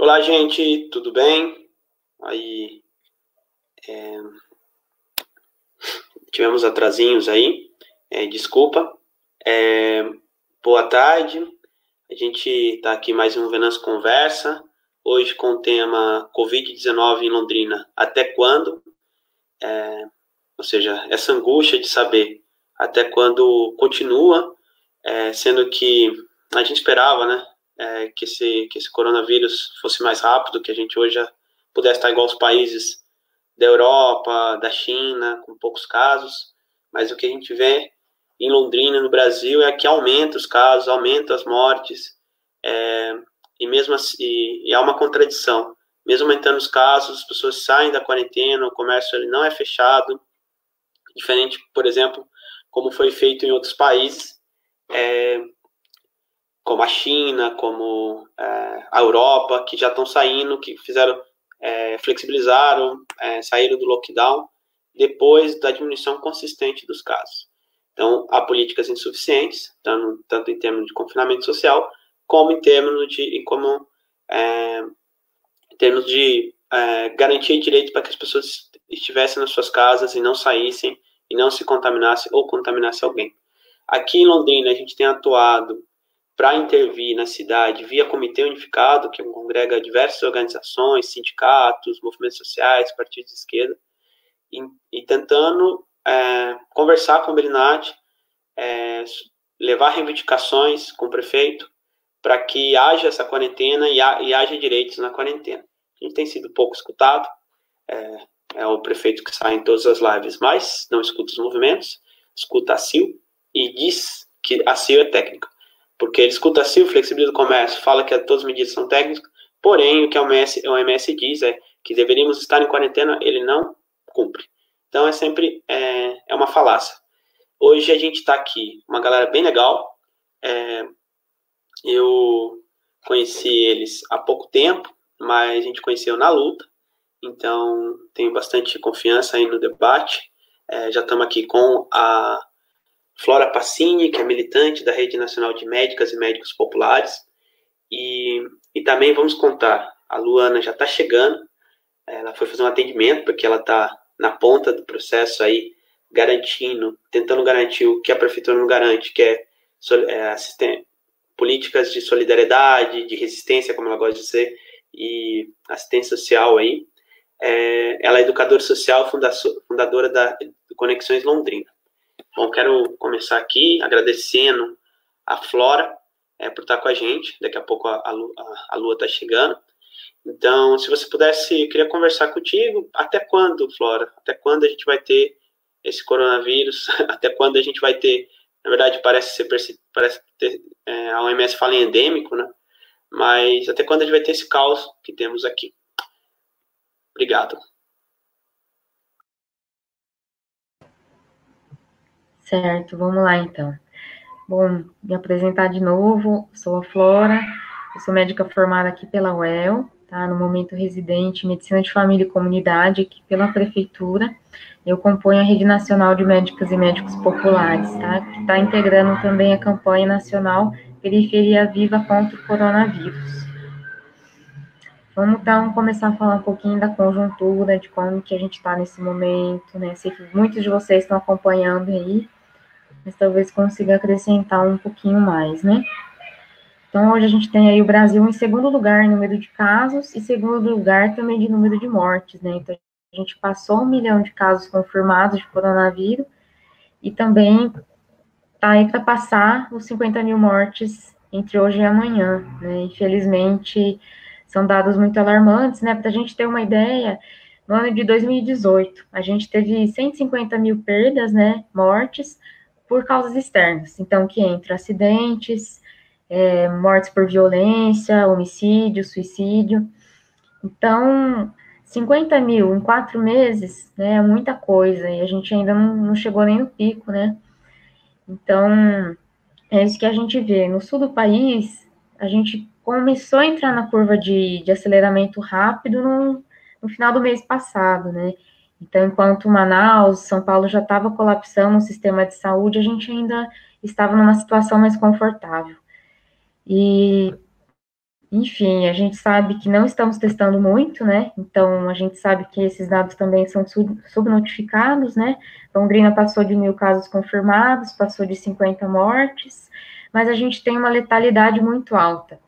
Olá, gente, tudo bem? Aí, tivemos atrasinhos aí, desculpa. Boa tarde, a gente está aqui mais um Venâncio Conversa, hoje com o tema Covid-19 em Londrina, até quando? Ou seja, essa angústia de saber até quando continua, sendo que a gente esperava, né, que esse coronavírus fosse mais rápido, que a gente hoje já pudesse estar igual aos países da Europa, da China, com poucos casos, mas o que a gente vê em Londrina, no Brasil, é que aumenta os casos, aumenta as mortes, e mesmo assim, e há uma contradição. Mesmo aumentando os casos, as pessoas saem da quarentena, o comércio ele não é fechado, diferente, por exemplo, como foi feito em outros países, como a China, como a Europa, que já estão saindo, que fizeram, flexibilizaram, saíram do lockdown depois da diminuição consistente dos casos. Então, há políticas insuficientes, tanto em termos de confinamento social, como em termos de garantir direito para que as pessoas estivessem nas suas casas e não saíssem, e não se contaminassem ou contaminassem alguém. Aqui em Londrina, a gente tem atuado para intervir na cidade via Comitê Unificado, que congrega diversas organizações, sindicatos, movimentos sociais, partidos de esquerda, e tentando conversar com o Berinat, levar reivindicações com o prefeito para que haja essa quarentena e haja direitos na quarentena. A gente tem sido pouco escutado, é o prefeito que sai em todas as lives, mas não escuta os movimentos, escuta a CIL e diz que a CIL é técnica, porque ele escuta a CIL, flexibiliza o comércio, fala que todas as medidas são técnicas, porém o que a OMS diz é que deveríamos estar em quarentena, ele não cumpre. Então é sempre uma falácia. Hoje a gente está aqui, uma galera bem legal, eu conheci eles há pouco tempo, mas a gente conheceu na luta, então tenho bastante confiança aí no debate. Já estamos aqui com a Flora Passini, que é militante da Rede Nacional de Médicas e Médicos Populares, e também vamos contar, a Luana já está chegando, ela foi fazer um atendimento, porque ela está na ponta do processo aí, tentando garantir o que a prefeitura não garante, que é políticas de solidariedade, de resistência, como ela gosta de dizer, e assistência social aí. Ela é educadora social, fundadora da Conexões Londrina. Bom, quero começar aqui agradecendo a Flora por estar com a gente. Daqui a pouco a Lua está chegando. Então, se você pudesse, eu queria conversar contigo. Até quando, Flora? Até quando a gente vai ter esse coronavírus? Até quando a gente vai ter... Na verdade, parece ter, a OMS fala em endêmico, né? Mas até quando a gente vai ter esse caos que temos aqui? Obrigado. Certo, vamos lá então. Bom, me apresentar de novo, sou a Flora, eu sou médica formada aqui pela UEL, tá? No momento residente em Medicina de Família e Comunidade aqui pela Prefeitura. Eu componho a Rede Nacional de Médicas e Médicos Populares, tá? Que está integrando também a campanha nacional Periferia Viva contra o Coronavírus. Vamos então começar a falar um pouquinho da conjuntura, de como que a gente está nesse momento, né? Sei que muitos de vocês estão acompanhando aí, mas talvez consiga acrescentar um pouquinho mais, né? Então, hoje a gente tem aí o Brasil em segundo lugar em número de casos e segundo lugar também de número de mortes, né? Então, a gente passou 1 milhão de casos confirmados de coronavírus e também está aí para passar os 50 mil mortes entre hoje e amanhã, né? Infelizmente, são dados muito alarmantes, né? Para a gente ter uma ideia, no ano de 2018, a gente teve 150 mil perdas, né? Mortes por causas externas. Então, que entra acidentes, mortes por violência, homicídio, suicídio. Então, 50 mil em 4 meses, né, é muita coisa, e a gente ainda não chegou nem no pico, né? Então, é isso que a gente vê. No sul do país, a gente começou a entrar na curva de aceleramento rápido no final do mês passado, né? Então, enquanto Manaus, São Paulo já estava colapsando o sistema de saúde, a gente ainda estava numa situação mais confortável. E Enfim, a gente sabe que não estamos testando muito, né? Então, a gente sabe que esses dados também são subnotificados, né? Londrina passou de 1.000 casos confirmados, passou de 50 mortes, mas a gente tem uma letalidade muito alta.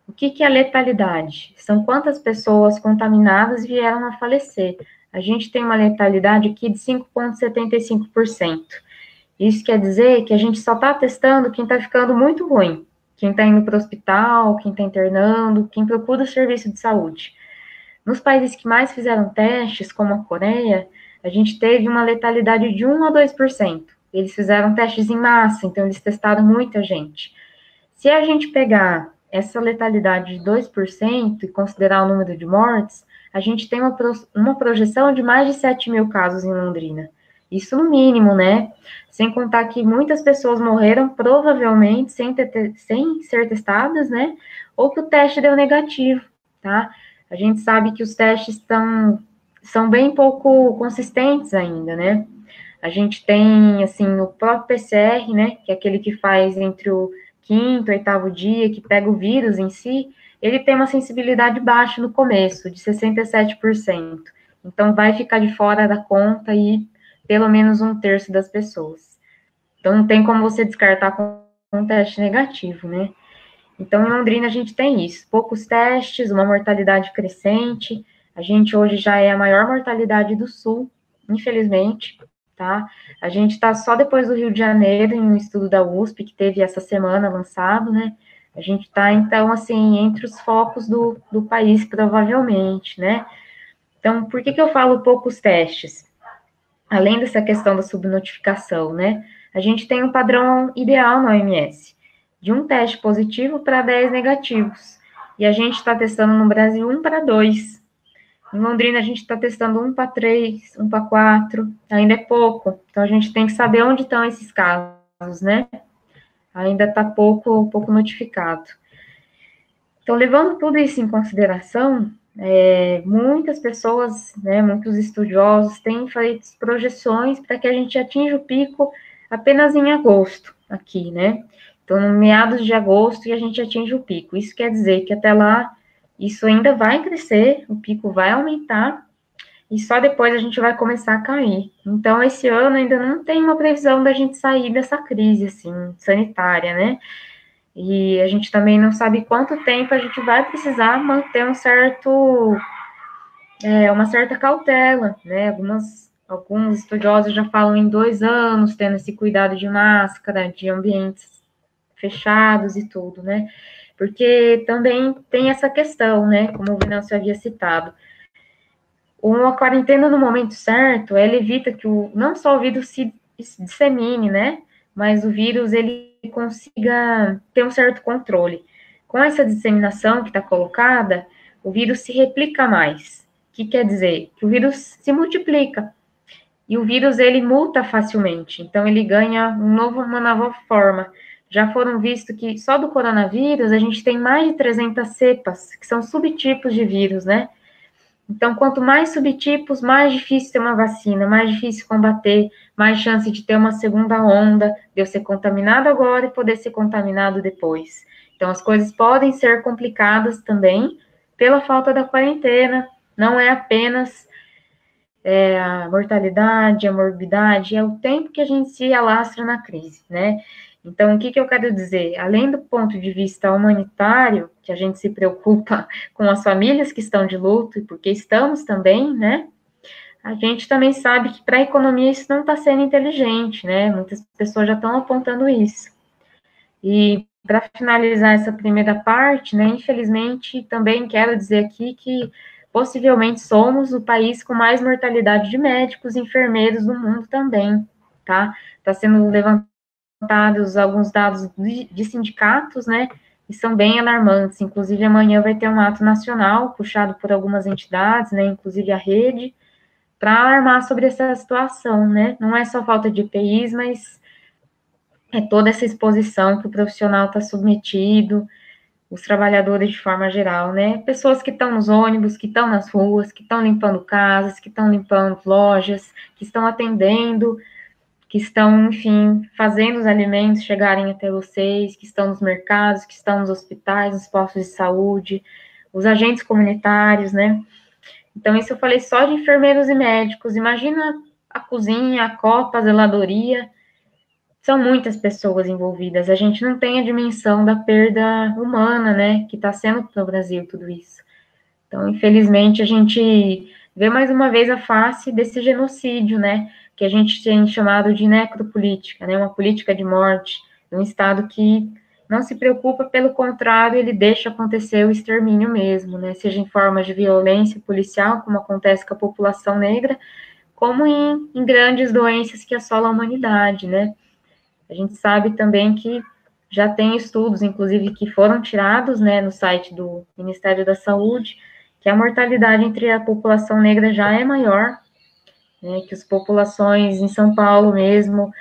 O que é letalidade? São quantas pessoas contaminadas vieram a falecer. A gente tem uma letalidade aqui de 5,75%. Isso quer dizer que a gente só está testando quem está ficando muito ruim. Quem está indo para o hospital, quem está internando, quem procura o serviço de saúde. Nos países que mais fizeram testes, como a Coreia, a gente teve uma letalidade de 1 a 2%. Eles fizeram testes em massa, então eles testaram muita gente. Se a gente pegar essa letalidade de 2% e considerar o número de mortes, a gente tem uma projeção de mais de 7.000 casos em Londrina. Isso no mínimo, né? Sem contar que muitas pessoas morreram, provavelmente, sem ser testadas, né? Ou que o teste deu negativo, tá? A gente sabe que os testes são bem pouco consistentes ainda, né? A gente tem, assim, o próprio PCR, né? Que é aquele que faz entre o quinto, oitavo dia, que pega o vírus em si, ele tem uma sensibilidade baixa no começo, de 67%. Então, vai ficar de fora da conta e pelo menos 1/3 das pessoas. Então, não tem como você descartar com um teste negativo, né? Então, em Londrina, a gente tem isso. Poucos testes, uma mortalidade crescente. A gente hoje já é a maior mortalidade do Sul, infelizmente, tá? A gente está só depois do Rio de Janeiro, em um estudo da USP, que teve essa semana lançado, né? A gente está, então, assim, entre os focos do país, provavelmente, né? Então, por que eu falo poucos testes? Além dessa questão da subnotificação, né? A gente tem um padrão ideal na OMS, de um teste positivo para 10 negativos. E a gente está testando no Brasil 1 para 2. Em Londrina, a gente está testando 1 para 3, 1 para 4. Ainda é pouco. Então, a gente tem que saber onde estão esses casos, né? Ainda está pouco notificado. Então, levando tudo isso em consideração, muitas pessoas, né, muitos estudiosos têm feito projeções para que a gente atinja o pico apenas em agosto, aqui, né? Então, no meados de agosto, e a gente atinge o pico. Isso quer dizer que até lá, isso ainda vai crescer, o pico vai aumentar, e só depois a gente vai começar a cair. Então, esse ano ainda não tem uma previsão da gente sair dessa crise, assim, sanitária, né? E a gente também não sabe quanto tempo a gente vai precisar manter uma certa cautela, né? Alguns estudiosos já falam em 2 anos, tendo esse cuidado de máscara, de ambientes fechados e tudo, né? Porque também tem essa questão, né? Como o Venâncio havia citado. Uma quarentena no momento certo, ela evita que não só o vírus se dissemine, né? Mas o vírus, ele consiga ter um certo controle. Com essa disseminação que está colocada, o vírus se replica mais. O que quer dizer? Que o vírus se multiplica. E o vírus, ele muta facilmente. Então, ele ganha uma nova forma. Já foram vistos que só do coronavírus, a gente tem mais de 300 cepas, que são subtipos de vírus, né? Então, quanto mais subtipos, mais difícil ter uma vacina, mais difícil combater, mais chance de ter uma segunda onda, de eu ser contaminado agora e poder ser contaminado depois. Então, as coisas podem ser complicadas também pela falta da quarentena. Não é apenas a mortalidade, a morbidade, é o tempo que a gente se alastra na crise, né? Então, o que eu quero dizer? Além do ponto de vista humanitário, que a gente se preocupa com as famílias que estão de luto, e porque estamos também, né? A gente também sabe que para a economia isso não está sendo inteligente, né? Muitas pessoas já estão apontando isso. E para finalizar essa primeira parte, né? Infelizmente, também quero dizer aqui que possivelmente somos o país com mais mortalidade de médicos e enfermeiros do mundo também, tá? Está sendo levantados alguns dados de sindicatos, né, que são bem alarmantes. Inclusive, amanhã vai ter um ato nacional, puxado por algumas entidades, né, inclusive a rede, para alarmar sobre essa situação, né? Não é só falta de EPIs, mas é toda essa exposição que o profissional está submetido, os trabalhadores de forma geral, né? Pessoas que estão nos ônibus, que estão nas ruas, que estão limpando casas, que estão limpando lojas, que estão atendendo, que estão, enfim, fazendo os alimentos chegarem até vocês, que estão nos mercados, que estão nos hospitais, nos postos de saúde, os agentes comunitários, né? Então, isso eu falei só de enfermeiros e médicos. Imagina a cozinha, a copa, a zeladoria. São muitas pessoas envolvidas. A gente não tem a dimensão da perda humana, né? Que está sendo para o Brasil tudo isso. Então, infelizmente, a gente vê mais uma vez a face desse genocídio, né? Que a gente tem chamado de necropolítica, né? Uma política de morte, um Estado que não se preocupa, pelo contrário, ele deixa acontecer o extermínio mesmo, né? Seja em forma de violência policial, como acontece com a população negra, como em grandes doenças que assolam a humanidade, né? A gente sabe também que já tem estudos, inclusive, que foram tirados, né, no site do Ministério da Saúde, que a mortalidade entre a população negra já é maior, né, que as populações em São Paulo mesmo,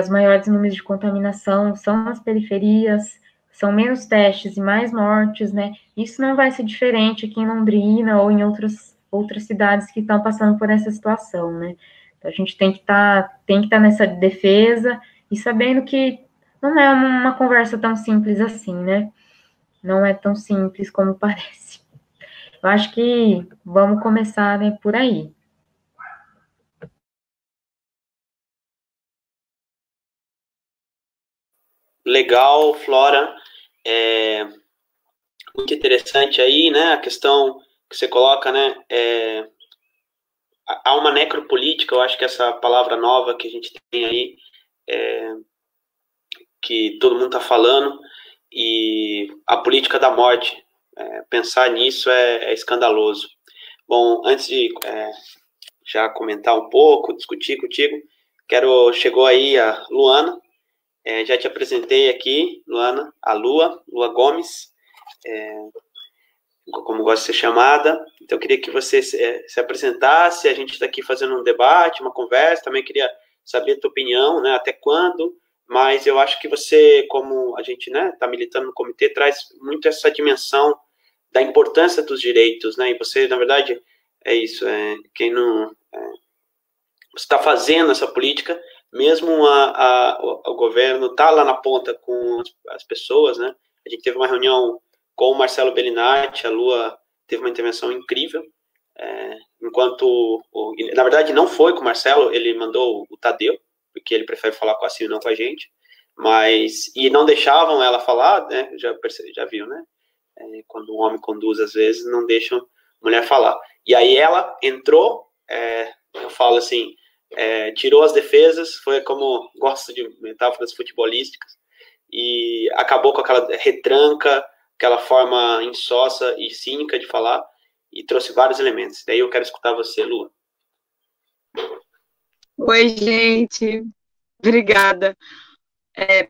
os maiores números de contaminação são nas periferias, são menos testes e mais mortes, né? Isso não vai ser diferente aqui em Londrina ou em outras cidades que estão passando por essa situação, né? Então, a gente tem que estar nessa defesa e sabendo que não é uma conversa tão simples assim, né? Não é tão simples como parece. Eu acho que vamos começar, né, por aí. Legal, Flora. Muito interessante aí, né? A questão que você coloca, né? Há uma necropolítica, eu acho que essa palavra nova que a gente tem aí, que todo mundo está falando, e a política da morte. Pensar nisso é escandaloso. Bom, antes de já comentar um pouco, discutir contigo, chegou aí a Luana. Já te apresentei aqui, Luana, a Lua Gomes, como gosta de ser chamada. Então, eu queria que você se apresentasse. A gente está aqui fazendo um debate, uma conversa. Também queria saber a tua opinião, né? Até quando? Mas eu acho que você, como a gente, né, está militando no comitê, traz muito essa dimensão da importância dos direitos, né? E você, na verdade, é isso. Quem não você está fazendo essa política, mesmo o governo está lá na ponta com as pessoas, né? A gente teve uma reunião com o Marcelo Bellinati, a Lua teve uma intervenção incrível, na verdade não foi com o Marcelo, ele mandou o Tadeu, porque ele prefere falar com a Sil, não com a gente, e não deixavam ela falar, né? Já viu, né? Quando um homem conduz, às vezes, não deixam a mulher falar. E aí ela entrou, eu falo assim, tirou as defesas, foi como gosto de metáforas futebolísticas, e acabou com aquela retranca, aquela forma insossa e cínica de falar, e trouxe vários elementos. Daí eu quero escutar você, Lua. Oi, gente. Obrigada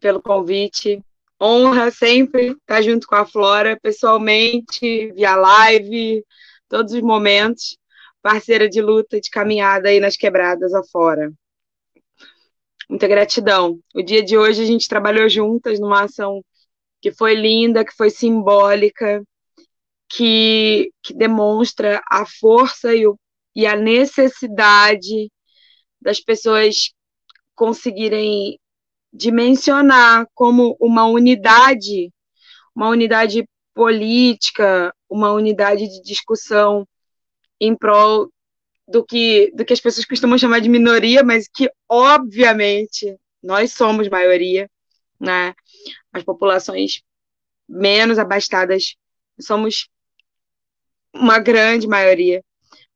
pelo convite. Honra sempre estar junto com a Flora, pessoalmente, via live, todos os momentos. Parceira de luta, de caminhada aí nas quebradas afora. Muita gratidão. O dia de hoje a gente trabalhou juntas numa ação que foi linda, que foi simbólica, que demonstra a força e a necessidade das pessoas conseguirem dimensionar como uma unidade política, uma unidade de discussão em prol do que as pessoas costumam chamar de minoria, mas que, obviamente, nós somos maioria, né? As populações menos abastadas somos uma grande maioria.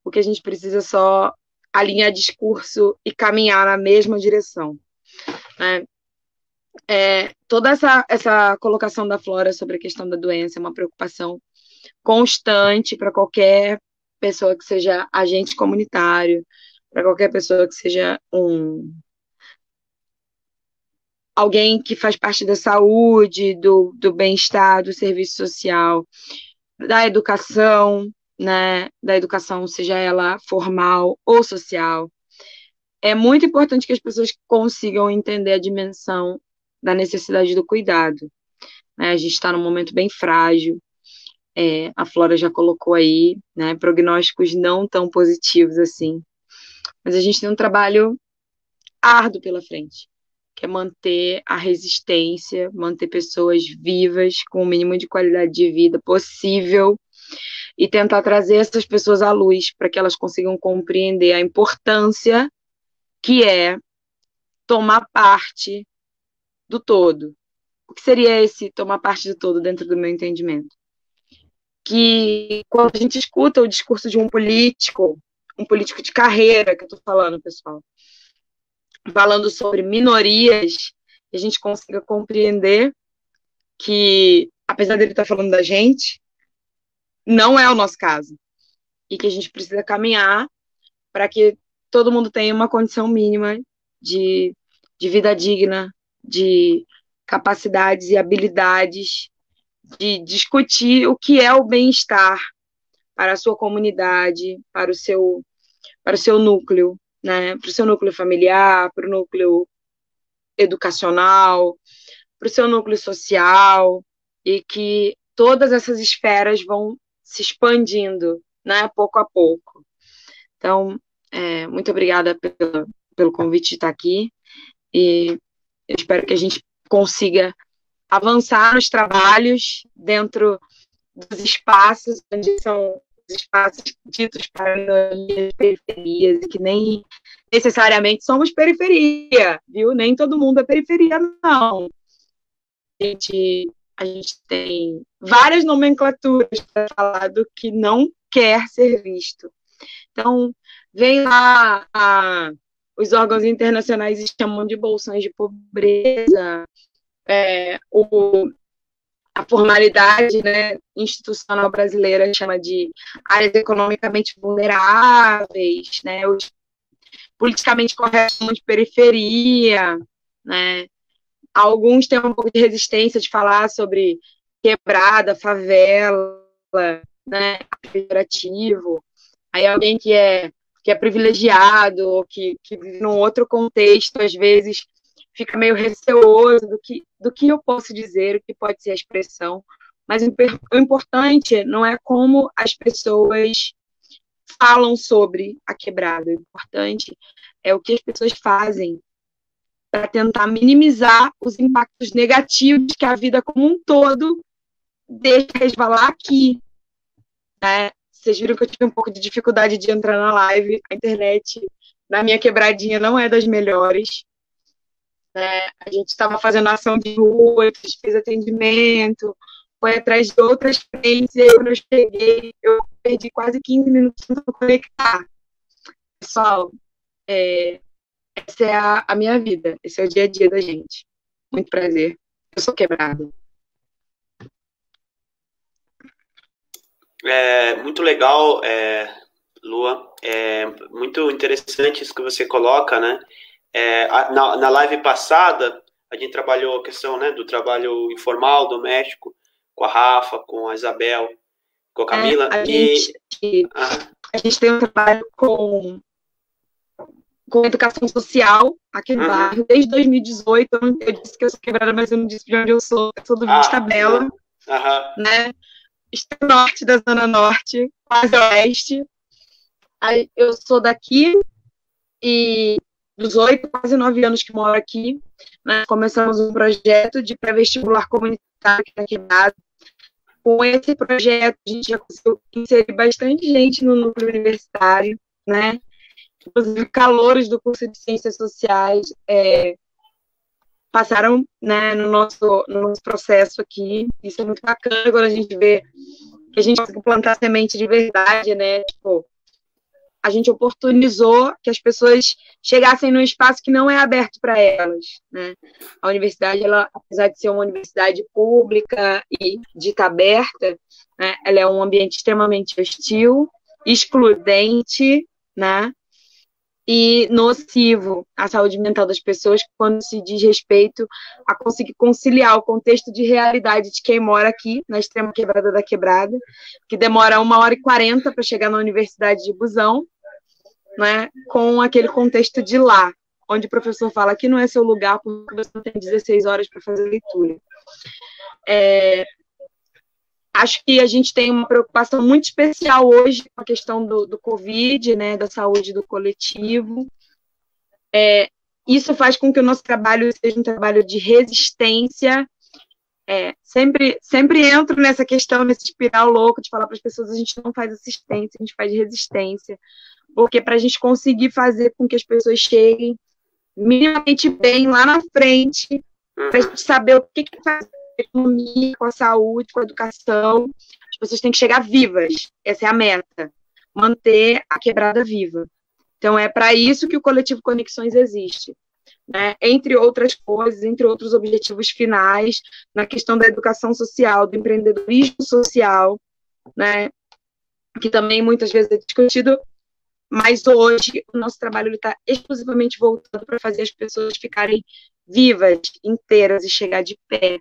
O que a gente precisa é só alinhar discurso e caminhar na mesma direção, né? Toda essa colocação da Flora sobre a questão da doença é uma preocupação constante para qualquer pessoa que seja agente comunitário, para qualquer pessoa que seja alguém que faz parte da saúde, do bem-estar, do serviço social, da educação, né? Da educação, seja ela formal ou social. É muito importante que as pessoas consigam entender a dimensão da necessidade do cuidado, né? A gente está num momento bem frágil, a Flora já colocou aí, né, prognósticos não tão positivos assim, mas a gente tem um trabalho árduo pela frente, que é manter a resistência, manter pessoas vivas com o mínimo de qualidade de vida possível e tentar trazer essas pessoas à luz para que elas consigam compreender a importância que é tomar parte do todo. O que seria esse tomar parte do todo dentro do meu entendimento? Que quando a gente escuta o discurso de um político de carreira, que eu estou falando, pessoal, falando sobre minorias, a gente consiga compreender que, apesar dele estar falando da gente, não é o nosso caso. E que a gente precisa caminhar para que todo mundo tenha uma condição mínima de vida digna, de capacidades e habilidades de discutir o que é o bem-estar para a sua comunidade, para o seu núcleo, né? Para o seu núcleo familiar, para o núcleo educacional, para o seu núcleo social, e que todas essas esferas vão se expandindo, né, pouco a pouco. Então, muito obrigada pelo convite de estar aqui, e eu espero que a gente consiga avançar nos trabalhos dentro dos espaços, onde são os espaços ditos para minorias, periferias, e que nem necessariamente somos periferia, viu? Nem todo mundo é periferia, não. A gente tem várias nomenclaturas para falar do que não quer ser visto. Então, vem lá os órgãos internacionais chamam de bolsões de pobreza, a formalidade, né, institucional brasileira chama de áreas economicamente vulneráveis, né, os politicamente corretos chamam de periferia, né. Alguns têm um pouco de resistência de falar sobre quebrada, favela, né, pejorativo. Aí alguém que é privilegiado, ou que vive num outro contexto, às vezes fica meio receoso do que eu posso dizer, o que pode ser a expressão. Mas o importante não é como as pessoas falam sobre a quebrada. O importante é o que as pessoas fazem para tentar minimizar os impactos negativos que a vida como um todo deixa resvalar aqui, né? Vocês viram que eu tive um pouco de dificuldade de entrar na live, a internet na minha quebradinha não é das melhores, né? A gente estava fazendo ação de rua, fez atendimento, foi atrás de outras frentes, e aí quando eu cheguei, eu perdi quase 15 minutos para conectar. Pessoal, essa é a minha vida, esse é o dia a dia da gente. Muito prazer. Eu sou quebrada. Muito legal, Lua. Muito interessante isso que você coloca, né? Na live passada, a gente trabalhou a questão, né, do trabalho informal, doméstico, com a Rafa, com a Isabel, com a Camila. A gente tem um trabalho com educação social aqui no bairro, desde 2018. Eu disse que eu sou quebrada, mas eu não disse de onde eu sou. Eu sou do Vista Bela, né? Extremo norte da Zona Norte, quase oeste. Eu sou daqui e dos 8, quase 9 anos que moro aqui, né? Começamos um projeto de pré-vestibular comunitário aqui na Quebrada. Com esse projeto, a gente já conseguiu inserir bastante gente no núcleo universitário, né? Inclusive, calouros do curso de Ciências Sociais passaram, né, no nosso processo aqui. Isso é muito bacana quando a gente vê que a gente consegue plantar semente de verdade, né? Tipo, a gente oportunizou que as pessoas chegassem num espaço que não é aberto para elas, né? A universidade, ela, apesar de ser uma universidade pública e dita aberta, né, ela é um ambiente extremamente hostil, excludente, né? E nocivo à saúde mental das pessoas quando se diz respeito a conseguir conciliar o contexto de realidade de quem mora aqui, na extrema quebrada da Quebrada, que demora 1h40 para chegar na universidade de busão, né, com aquele contexto de lá, onde o professor fala que não é seu lugar porque você não tem 16 horas para fazer leitura. Acho que a gente tem uma preocupação muito especial hoje com a questão do Covid, né, da saúde do coletivo. isso faz com que o nosso trabalho seja um trabalho de resistência. Sempre entro nessa questão, nesse espiral louco de falar para as pessoas, a gente não faz assistência, a gente faz resistência, porque para a gente conseguir fazer com que as pessoas cheguem minimamente bem lá na frente, para a gente saber o que faz com a economia, com a saúde, com a educação, as pessoas têm que chegar vivas, essa é a meta, manter a quebrada viva. Então é para isso que o Coletivo Conexões existe. Né, entre outras coisas, entre outros objetivos finais, na questão da educação social, do empreendedorismo social, né, que também muitas vezes é discutido, mas hoje o nosso trabalho está exclusivamente voltado para fazer as pessoas ficarem vivas, inteiras e chegar de pé,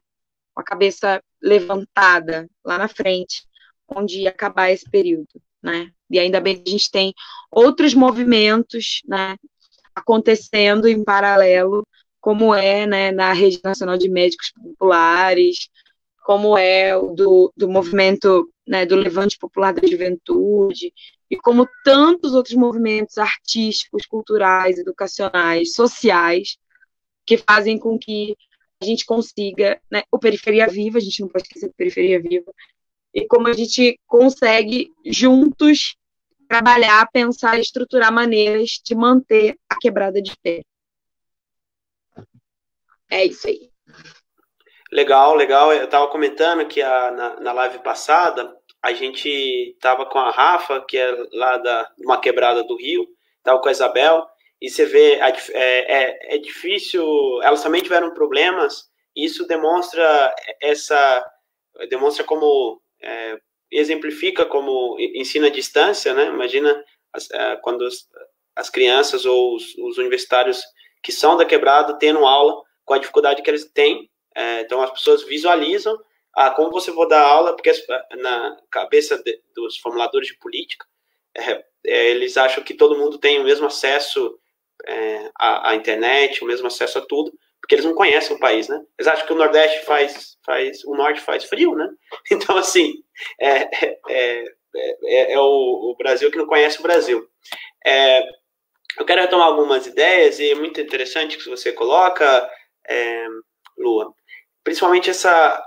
com a cabeça levantada lá na frente, onde acabar esse período. Né? E ainda bem que a gente tem outros movimentos, né, acontecendo em paralelo, como é, né, na Rede Nacional de Médicos Populares, como é o do movimento, né, do Levante Popular da Juventude, e como tantos outros movimentos artísticos, culturais, educacionais, sociais, que fazem com que a gente consiga, né, o Periferia Viva, a gente não pode esquecer do Periferia Viva, e como a gente consegue, juntos, trabalhar, pensar e estruturar maneiras de manter a quebrada de pé. É isso aí. Legal, legal. Eu estava comentando que na live passada, a gente estava com a Rafa, que é lá de uma quebrada do Rio, estava com a Isabel, e você vê, é difícil, elas também tiveram problemas, e isso demonstra como... exemplifica como ensino à distância, né? Imagina quando as crianças ou os universitários que são da quebrada tendo aula com a dificuldade que eles têm. Então, as pessoas visualizam como você vai dar aula, porque na cabeça dos formuladores de política, eles acham que todo mundo tem o mesmo acesso à internet, o mesmo acesso a tudo, porque eles não conhecem o país, né? Eles acham que o Nordeste o Norte faz frio, né? Então, assim, é o Brasil que não conhece o Brasil. Eu quero retomar algumas ideias, e é muito interessante que você coloca, Lua. Principalmente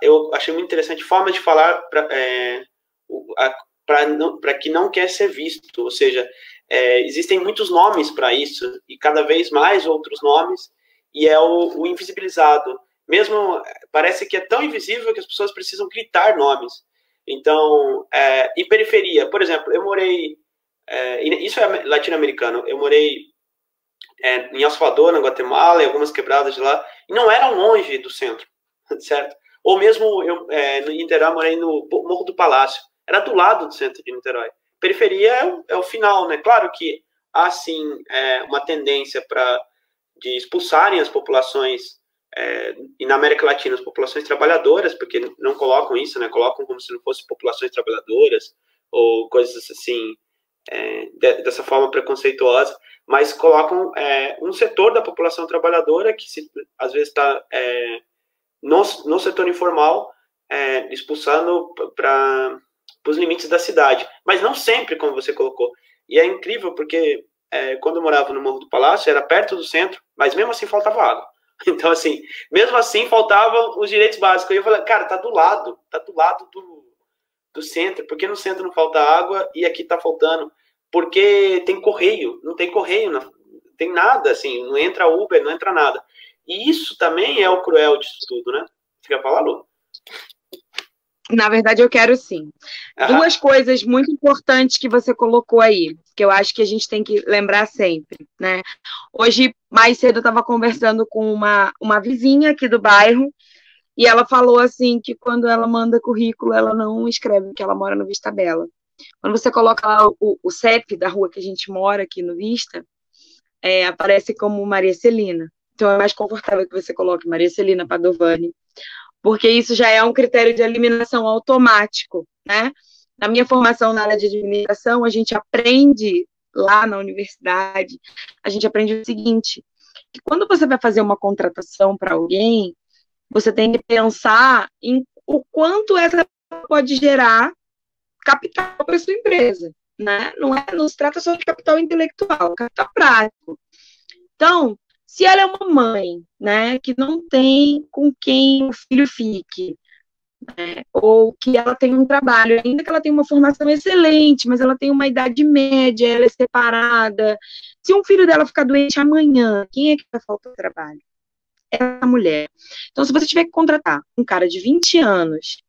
eu achei muito interessante forma de falar para que não quer ser visto, ou seja, existem muitos nomes para isso, e cada vez mais outros nomes, e é o invisibilizado. Mesmo, parece que é tão invisível que as pessoas precisam gritar nomes. Então, e periferia, por exemplo, eu morei, isso é latino-americano, eu morei em El Salvador, na Guatemala, em algumas quebradas de lá, e não eram longe do centro, certo? Ou mesmo, no Niterói, morei no Morro do Palácio, era do lado do centro de Niterói. Periferia é o final, né? Claro que há, sim, uma tendência de expulsarem as populações, e na América Latina, as populações trabalhadoras, porque não colocam isso, né? Colocam como se não fossem populações trabalhadoras, ou coisas assim, dessa forma preconceituosa, mas colocam um setor da população trabalhadora que às vezes está no setor informal, expulsando para os limites da cidade, mas não sempre, como você colocou. E é incrível porque quando eu morava no Morro do Palácio, era perto do centro, mas mesmo assim faltava água. Então, assim, mesmo assim faltavam os direitos básicos. E eu falei, cara, tá do lado do centro. Por que no centro não falta água e aqui tá faltando? Porque tem correio, não tem correio, não tem nada, assim, não entra Uber, não entra nada. E isso também é o cruel disso tudo, né? Você quer falar, Lu? Na verdade, eu quero sim. Duas coisas muito importantes que você colocou aí, que eu acho que a gente tem que lembrar sempre, né? Hoje, mais cedo, eu estava conversando com uma vizinha aqui do bairro, e ela falou assim que quando ela manda currículo, ela não escreve que ela mora no Vista Bela. Quando você coloca lá o CEP da rua que a gente mora aqui no Vista, aparece como Maria Celina. Então é mais confortável que você coloque Maria Celina Padovani, porque isso já é um critério de eliminação automático, né? Na minha formação na área de administração, a gente aprende lá na universidade, a gente aprende o seguinte, que quando você vai fazer uma contratação para alguém, você tem que pensar em o quanto essa pode gerar capital para a sua empresa, né? Não se trata só de capital intelectual, capital prático. Então, Se ela é uma mãe, né, que não tem com quem o filho fique, né, ou que ela tem um trabalho, ainda que ela tenha uma formação excelente, mas ela tem uma idade média, ela é separada. Se um filho dela ficar doente amanhã, quem é que vai faltar o trabalho? É a mulher. Então, se você tiver que contratar um cara de 20 anos,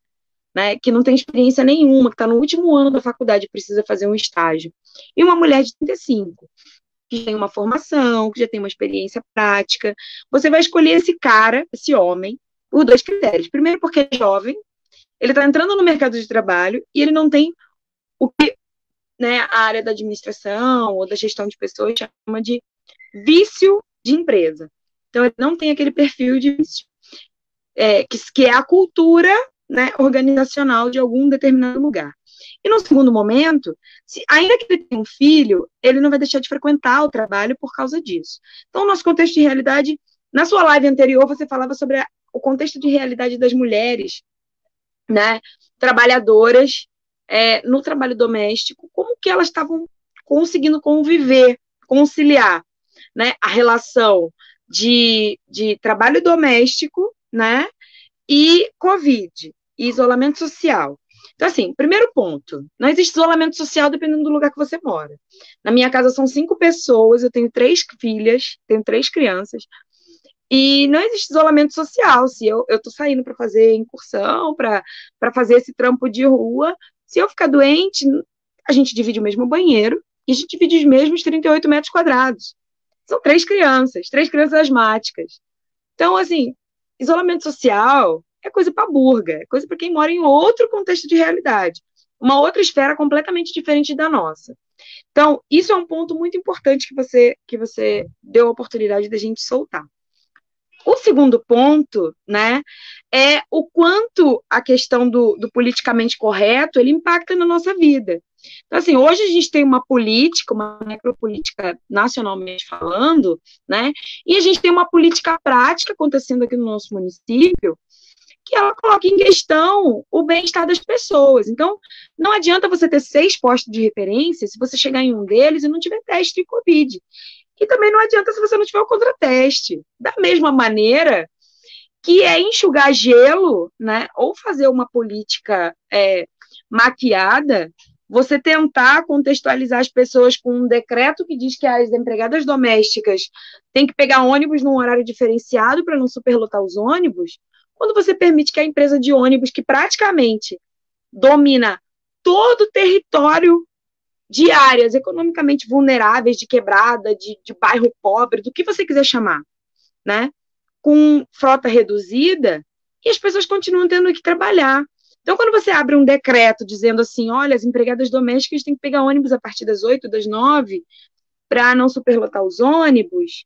né, que não tem experiência nenhuma, que está no último ano da faculdade e precisa fazer um estágio, e uma mulher de 35, que tem uma formação, que já tem uma experiência prática, você vai escolher esse cara, esse homem, por dois critérios. Primeiro, porque é jovem, ele está entrando no mercado de trabalho e ele não tem o que, né, a área da administração ou da gestão de pessoas chama de vício de empresa. Então, ele não tem aquele perfil de vício, que é a cultura, né, organizacional de algum determinado lugar. E no segundo momento, ainda que ele tenha um filho, ele não vai deixar de frequentar o trabalho por causa disso. Então, o nosso contexto de realidade, na sua live anterior, você falava sobre o contexto de realidade das mulheres, né, trabalhadoras, no trabalho doméstico, como que elas estavam conseguindo conviver, conciliar, né, a relação de trabalho doméstico, né, e Covid, e isolamento social. Então, assim, primeiro ponto, não existe isolamento social dependendo do lugar que você mora. Na minha casa são 5 pessoas, eu tenho 3 filhas, tenho 3 crianças, e não existe isolamento social. Se eu tô saindo para fazer incursão, para fazer esse trampo de rua, se eu ficar doente, a gente divide o mesmo banheiro e a gente divide os mesmos 38 metros quadrados. São 3 crianças asmáticas. Então, assim, isolamento social é coisa para burga, é coisa para quem mora em outro contexto de realidade, uma outra esfera completamente diferente da nossa. Então, isso é um ponto muito importante que você deu a oportunidade da gente soltar. O segundo ponto, né, é o quanto a questão do politicamente correto ele impacta na nossa vida. Então, assim, hoje a gente tem uma política, uma necropolítica nacionalmente falando, né, e a gente tem uma política prática acontecendo aqui no nosso município, que ela coloca em questão o bem-estar das pessoas. Então, não adianta você ter 6 postos de referência se você chegar em um deles e não tiver teste de Covid. E também não adianta se você não tiver o contrateste. Da mesma maneira que é enxugar gelo, né, ou fazer uma política maquiada, você tentar contextualizar as pessoas com um decreto que diz que as empregadas domésticas têm que pegar ônibus num horário diferenciado para não superlotar os ônibus, quando você permite que a empresa de ônibus, que praticamente domina todo o território de áreas economicamente vulneráveis, de quebrada, de bairro pobre, do que você quiser chamar, né? Com frota reduzida, e as pessoas continuam tendo que trabalhar. Então, quando você abre um decreto dizendo assim, olha, as empregadas domésticas têm que pegar ônibus a partir das 8, das 9, para não superlotar os ônibus,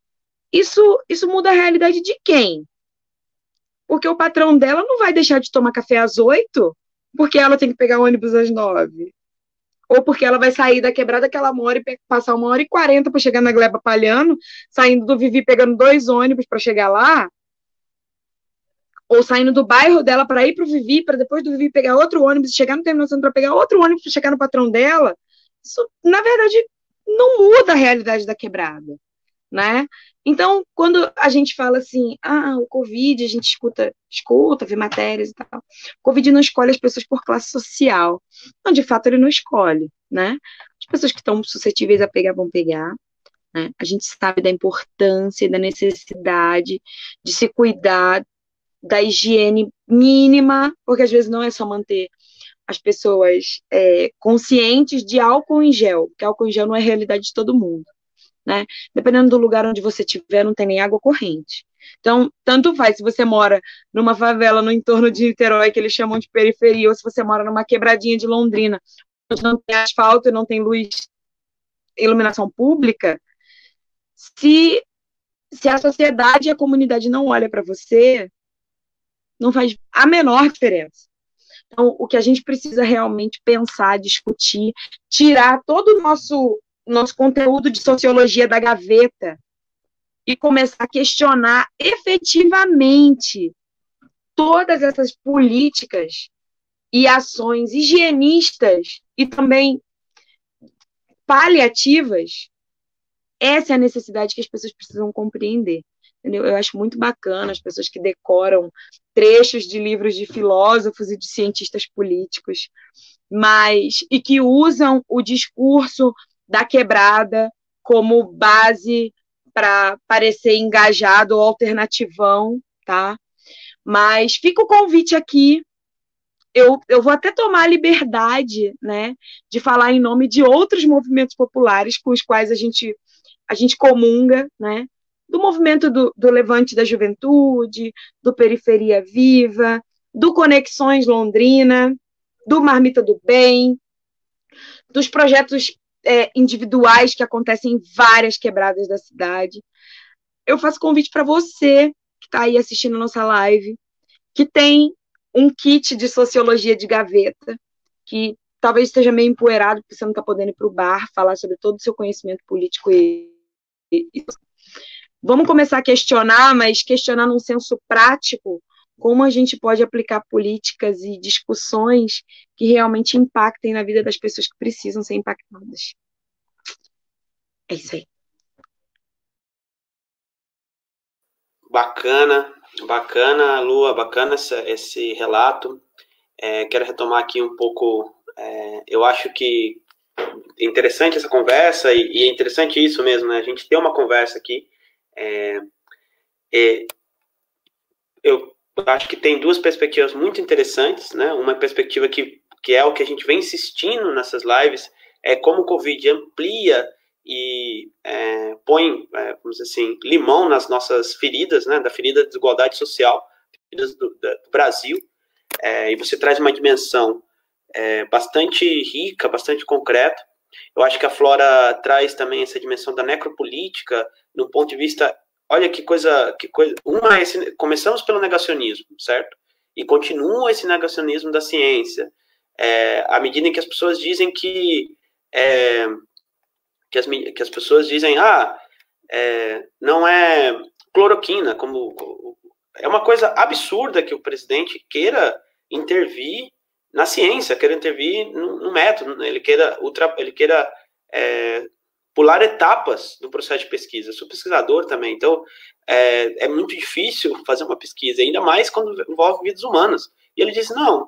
isso muda a realidade de quem? Porque o patrão dela não vai deixar de tomar café às 8, porque ela tem que pegar ônibus às 9. Ou porque ela vai sair da quebrada que ela mora e passar 1h40 para chegar na Gleba Palhano, saindo do Vivi pegando 2 ônibus para chegar lá, ou saindo do bairro dela para ir para o Vivi, para depois do Vivi pegar outro ônibus e chegar no terminal para pegar outro ônibus para chegar no patrão dela. Isso, na verdade, não muda a realidade da quebrada, né? Então, quando a gente fala assim, o Covid, a gente escuta, vê matérias e tal. O Covid não escolhe as pessoas por classe social. Não, de fato, ele não escolhe, né? As pessoas que estão suscetíveis a pegar, vão pegar, né? A gente sabe da importância e da necessidade de se cuidar da higiene mínima, porque às vezes não é só manter as pessoas conscientes de álcool em gel, porque álcool em gel não é realidade de todo mundo. Né? Dependendo do lugar onde você estiver, não tem nem água corrente. Então, tanto faz se você mora numa favela no entorno de Niterói, que eles chamam de periferia, ou se você mora numa quebradinha de Londrina, onde não tem asfalto e não tem luz, iluminação pública, se a sociedade e a comunidade não olha para você, não faz a menor diferença. Então, o que a gente precisa realmente pensar, discutir, tirar todo o nosso conteúdo de sociologia da gaveta e começar a questionar efetivamente todas essas políticas e ações higienistas e também paliativas. Essa é a necessidade que as pessoas precisam compreender. entendeu? Eu acho muito bacana as pessoas que decoram trechos de livros de filósofos e de cientistas políticos, e que usam o discurso da quebrada como base para parecer engajado ou alternativão, tá? Mas fica o convite aqui. Eu vou até tomar a liberdade, né, de falar em nome de outros movimentos populares com os quais a gente comunga, né, do movimento do Levante da Juventude, do Periferia Viva, do Conexões Londrina, do Marmita do Bem, dos projetos individuais que acontecem em várias quebradas da cidade. Eu faço convite para você que está aí assistindo a nossa live, que tem um kit de sociologia de gaveta, que talvez esteja meio empoeirado, porque você não está podendo ir para o bar, falar sobre todo o seu conhecimento político Vamos começar a questionar, mas questionar num senso prático, como a gente pode aplicar políticas e discussões que realmente impactem na vida das pessoas que precisam ser impactadas. É isso aí. Bacana, Lua, bacana esse relato. Quero retomar aqui um pouco, eu acho que é interessante essa conversa, e é interessante isso mesmo, né? A gente ter uma conversa aqui. Eu acho que tem duas perspectivas muito interessantes, né? Uma perspectiva que é o que a gente vem insistindo nessas lives, é como o Covid amplia e põe, vamos dizer assim, limão nas nossas feridas, né? Da ferida da desigualdade social, feridas do Brasil, e você traz uma dimensão bastante rica, bastante concreta. Eu acho que a Flora traz também essa dimensão da necropolítica, no ponto de vista, olha que coisa, começamos pelo negacionismo, certo? E continua esse negacionismo da ciência, à medida em que as pessoas dizem que as pessoas dizem, não é cloroquina, é uma coisa absurda que o presidente queira intervir na ciência, queira intervir no método, ele queira pular etapas do processo de pesquisa. Eu sou pesquisador também, então é muito difícil fazer uma pesquisa, ainda mais quando envolve vidas humanas. E ele disse, não,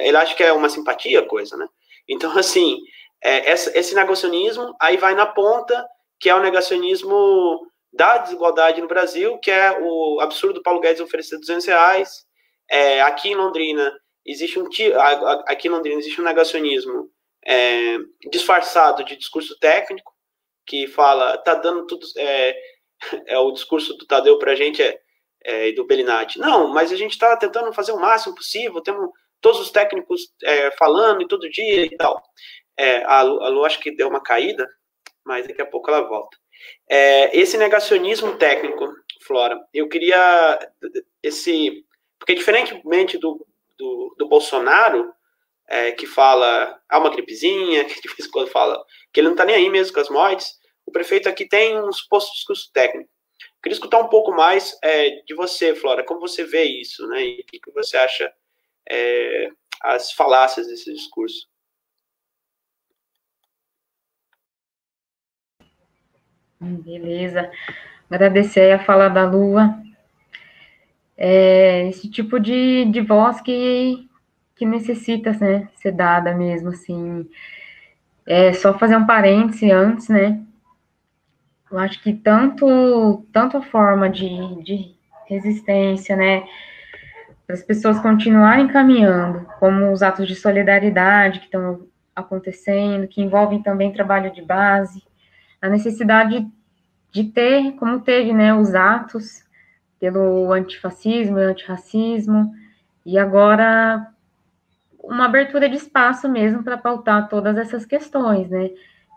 ele acha que é uma simpatia a coisa, né? Então, assim, esse negacionismo, aí vai na ponta, que é o negacionismo da desigualdade no Brasil, que é o absurdo do Paulo Guedes oferecer R$200. Aqui em Londrina existe um negacionismo disfarçado de discurso técnico, que fala, tá dando tudo, o discurso do Tadeu pra gente e do Bellinati. Não, mas a gente está tentando fazer o máximo possível, temos todos os técnicos falando e todo dia e tal. A Lu acho que deu uma caída, mas daqui a pouco ela volta. Esse negacionismo técnico, Flora, eu queria porque diferentemente do Bolsonaro, que fala, uma gripezinha, que de vez em quando fala que ele não está nem aí mesmo com as mortes, o prefeito aqui tem um suposto discurso técnico. Queria escutar um pouco mais de você, Flora, como você vê isso, né? E o que você acha as falácias desse discurso? Beleza. Agradecer a fala da Lua. Esse tipo de voz que necessita, né, ser dada mesmo, assim. Só fazer um parêntese antes, né? Eu acho que tanto a forma de resistência, né, para as pessoas continuarem caminhando, como os atos de solidariedade que estão acontecendo, que envolvem também trabalho de base, a necessidade de ter, como teve, né, os atos pelo antifascismo e antirracismo, e agora uma abertura de espaço mesmo para pautar todas essas questões, né?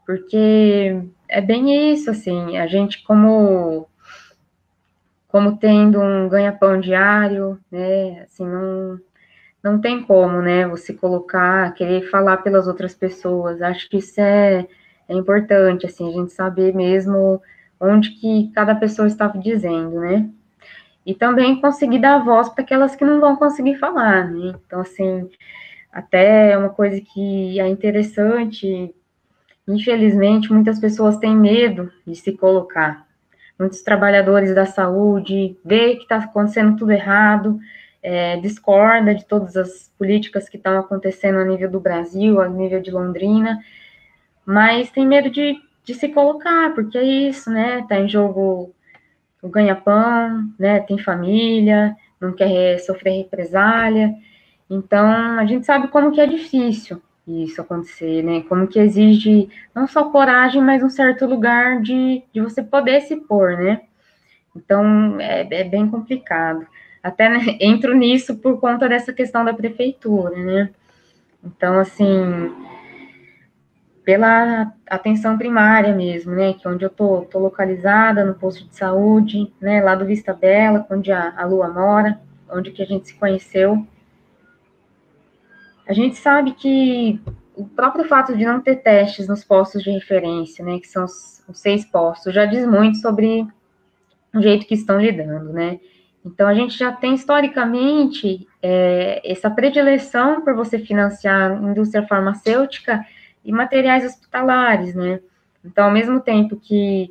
Porque é bem isso, assim, a gente como tendo um ganha-pão diário, né, assim, não tem como, né, você querer falar pelas outras pessoas. Acho que isso é importante, assim, a gente saber mesmo onde que cada pessoa estava dizendo, né? E também conseguir dar voz para aquelas que não vão conseguir falar, né? Então, assim, até uma coisa que é interessante, infelizmente, muitas pessoas têm medo de se colocar, muitos trabalhadores da saúde, vê que está acontecendo tudo errado, discorda de todas as políticas que estão acontecendo a nível do Brasil, a nível de Londrina, mas tem medo de se colocar, porque é isso, né? Está em jogo o ganha-pão, né? Tem família, não quer sofrer represália. Então, a gente sabe como que é difícil isso acontecer, né? Como que exige não só coragem, mas um certo lugar de você poder se pôr, né? Então, é bem complicado. Até, né, entro nisso por conta dessa questão da prefeitura, né? Então, assim, pela atenção primária mesmo, né? Que é onde eu tô localizada, no posto de saúde, né? Lá do Vista Bela, onde a Lua mora, onde que a gente se conheceu. A gente sabe que o próprio fato de não ter testes nos postos de referência, né? Que são os 6 postos, já diz muito sobre o jeito que estão lidando, né? Então, a gente já tem, historicamente, essa predileção por você financiar indústria farmacêutica e materiais hospitalares, né? Então, ao mesmo tempo que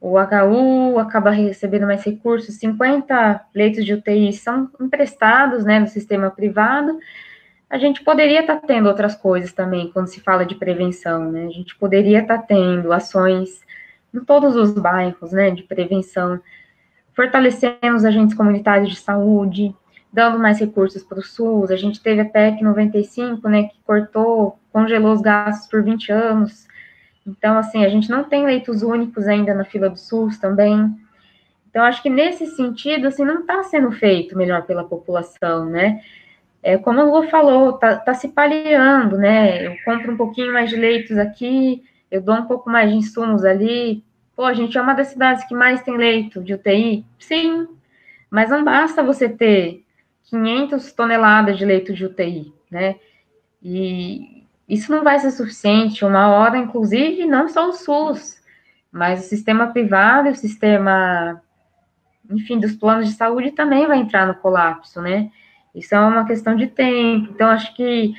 o HU acaba recebendo mais recursos, 50 leitos de UTI são emprestados, né, no sistema privado, a gente poderia estar tendo outras coisas também, quando se fala de prevenção, né? A gente poderia estar tendo ações em todos os bairros, né, de prevenção, fortalecendo os agentes comunitários de saúde, dando mais recursos para o SUS. A gente teve a PEC 95, né, que congelou os gastos por 20 anos. Então, assim, a gente não tem leitos únicos ainda na fila do SUS também. Então, acho que nesse sentido, assim, não está sendo feito melhor pela população, né? Como a Lu falou, tá se paliando, né? Eu compro um pouquinho mais de leitos aqui, eu dou um pouco mais de insumos ali. Pô, a gente é uma das cidades que mais tem leito de UTI? Sim, mas não basta você ter 500 toneladas de leito de UTI, né? E isso não vai ser suficiente. Uma hora, inclusive, não só o SUS, mas o sistema privado, o sistema, enfim, dos planos de saúde também vai entrar no colapso, né? Isso é uma questão de tempo. Então, acho que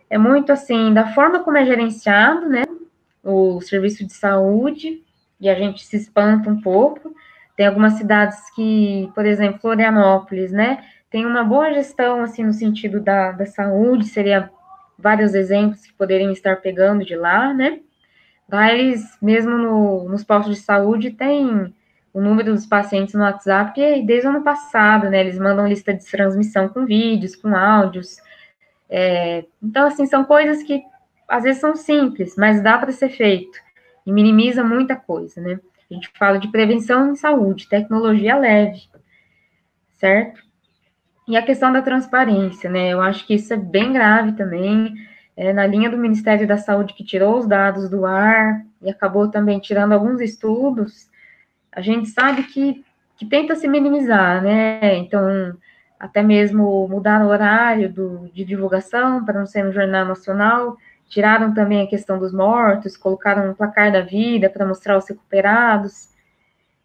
é muito assim, da forma como é gerenciado, né, o serviço de saúde, e a gente se espanta um pouco. Tem algumas cidades que, por exemplo, Florianópolis, né, tem uma boa gestão, assim, no sentido da saúde, seria vários exemplos que poderiam estar pegando de lá, né. Lá eles, mesmo nos postos de saúde, tem o número dos pacientes no WhatsApp desde o ano passado, né? Eles mandam lista de transmissão com vídeos, com áudios. Então, assim, são coisas que às vezes são simples, mas dá para ser feito e minimiza muita coisa, né? A gente fala de prevenção em saúde, tecnologia leve, certo? E a questão da transparência, né? Eu acho que isso é bem grave também. Na linha do Ministério da Saúde, que tirou os dados do ar e acabou também tirando alguns estudos, a gente sabe que tenta se minimizar, né? Então, até mesmo mudar o horário de divulgação para não ser no Jornal Nacional, tiraram também a questão dos mortos, colocaram um placar da vida para mostrar os recuperados.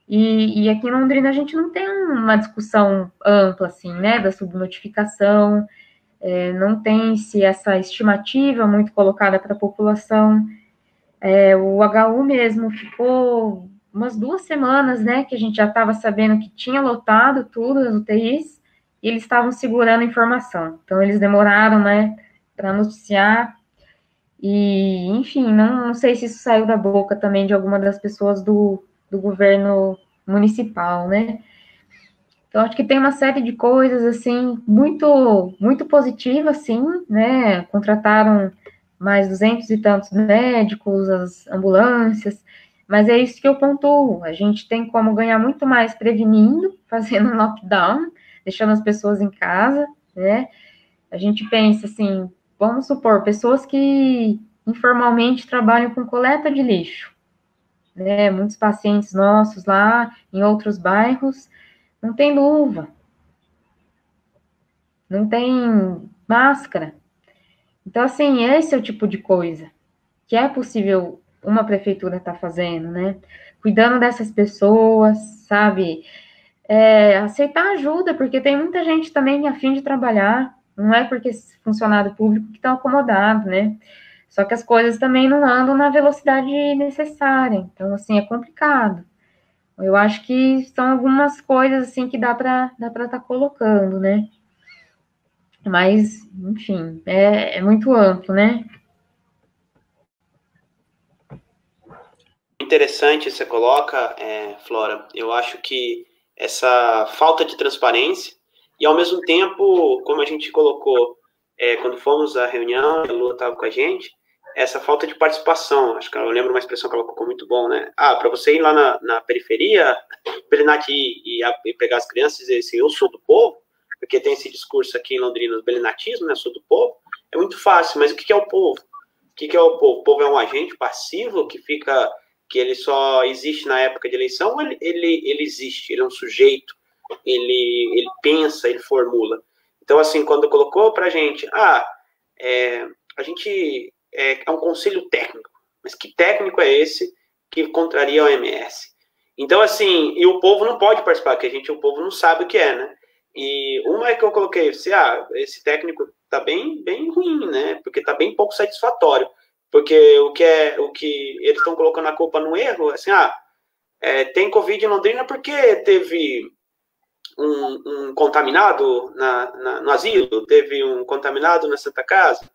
E aqui em Londrina a gente não tem uma discussão ampla, assim, né, da subnotificação, não tem-se essa estimativa muito colocada para a população. O HU mesmo ficou umas 2 semanas, né, que a gente já estava sabendo que tinha lotado tudo as UTIs, e eles estavam segurando a informação. Então, eles demoraram, né, para noticiar, e, enfim, não sei se isso saiu da boca também de alguma das pessoas do governo municipal, né. Então, acho que tem uma série de coisas, assim, muito, muito positivas, sim, né, contrataram mais 200 e tantos médicos, as ambulâncias, mas é isso que eu pontuo, a gente tem como ganhar muito mais prevenindo, fazendo um lockdown, deixando as pessoas em casa, né, a gente pensa assim, vamos supor, pessoas que informalmente trabalham com coleta de lixo, né, muitos pacientes nossos lá, em outros bairros, não tem luva, não tem máscara. Então, assim, esse é o tipo de coisa que é possível uma prefeitura estar fazendo, né? Cuidando dessas pessoas, sabe? Aceitar ajuda, porque tem muita gente também a fim de trabalhar, não é porque é funcionário público que estão acomodado, né? Só que as coisas também não andam na velocidade necessária, então, assim, é complicado. Eu acho que são algumas coisas assim que dá para estar colocando, né? Mas, enfim, é muito amplo, né? Interessante você coloca, Flora. Eu acho que essa falta de transparência e, ao mesmo tempo, como a gente colocou quando fomos à reunião, a Lua estava com a gente, essa falta de participação. Acho que eu lembro uma expressão que ela colocou muito bom, né? Ah, para você ir lá na periferia, Belinati e pegar as crianças e dizer assim, eu sou do povo, porque tem esse discurso aqui em Londrina, do belinatismo, né? Sou do povo, é muito fácil, mas o que é o povo? O que é o povo? O povo é um agente passivo que ele só existe na época de eleição, ele existe, ele é um sujeito, ele pensa, ele formula. Então, assim, quando colocou para a gente, a gente é um conselho técnico, mas que técnico é esse que contraria a OMS? Então, assim, e o povo não pode participar, porque o povo não sabe o que é, né? E uma é que eu coloquei, esse técnico tá bem ruim, né? Porque tá bem pouco satisfatório. Porque o que eles estão colocando a culpa no erro, assim, tem Covid em Londrina porque teve um contaminado no asilo, teve um contaminado na Santa Casa,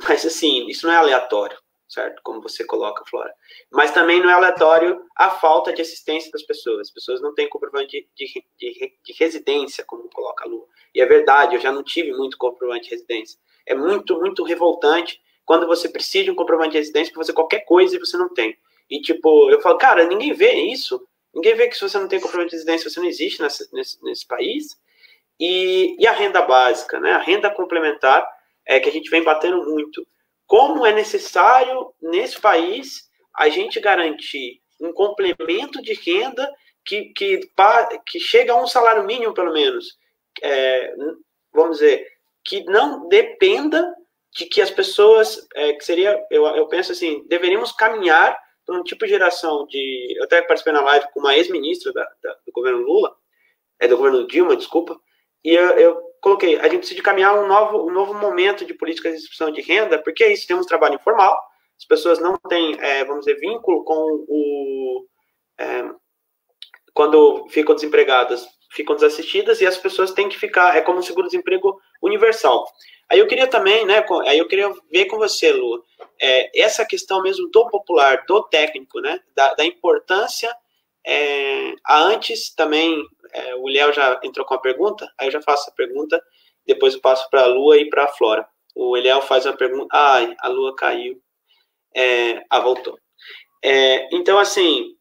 mas assim, isso não é aleatório, certo? Como você coloca, Flora. Mas também não é aleatório a falta de assistência das pessoas. As pessoas não têm comprovante de residência, como coloca a Lu. E é verdade, eu já não tive muito comprovante de residência. É muito, muito revoltante quando você precisa de um comprovante de residência para fazer qualquer coisa e você não tem. E, tipo, eu falo, cara, ninguém vê isso. Ninguém vê que se você não tem comprovante de residência, você não existe nesse país. E a renda básica, né? A renda complementar, que a gente vem batendo muito. Como é necessário, nesse país, a gente garantir um complemento de renda que chega a um salário mínimo, pelo menos. Vamos dizer, que não dependa de que as pessoas, que seria, eu penso assim, deveríamos caminhar para um tipo de geração de... Eu até participei na live com uma ex-ministra do governo Lula, do governo Dilma, desculpa, e eu coloquei, a gente precisa de caminhar um novo momento de política de distribuição de renda, porque é isso, temos trabalho informal, as pessoas não têm, vamos dizer, vínculo com quando ficam desempregadas, ficam desassistidas, e as pessoas têm que ficar, é como um seguro-desemprego universal. Aí eu queria também, né, aí eu queria ver com você, Lu, essa questão mesmo do popular, do técnico, né, da importância, antes também, o Léo já entrou com a pergunta, aí eu já faço a pergunta, depois eu passo para a Lua e para a Flora. O Léo faz a pergunta, a Lua caiu, voltou. Então, assim,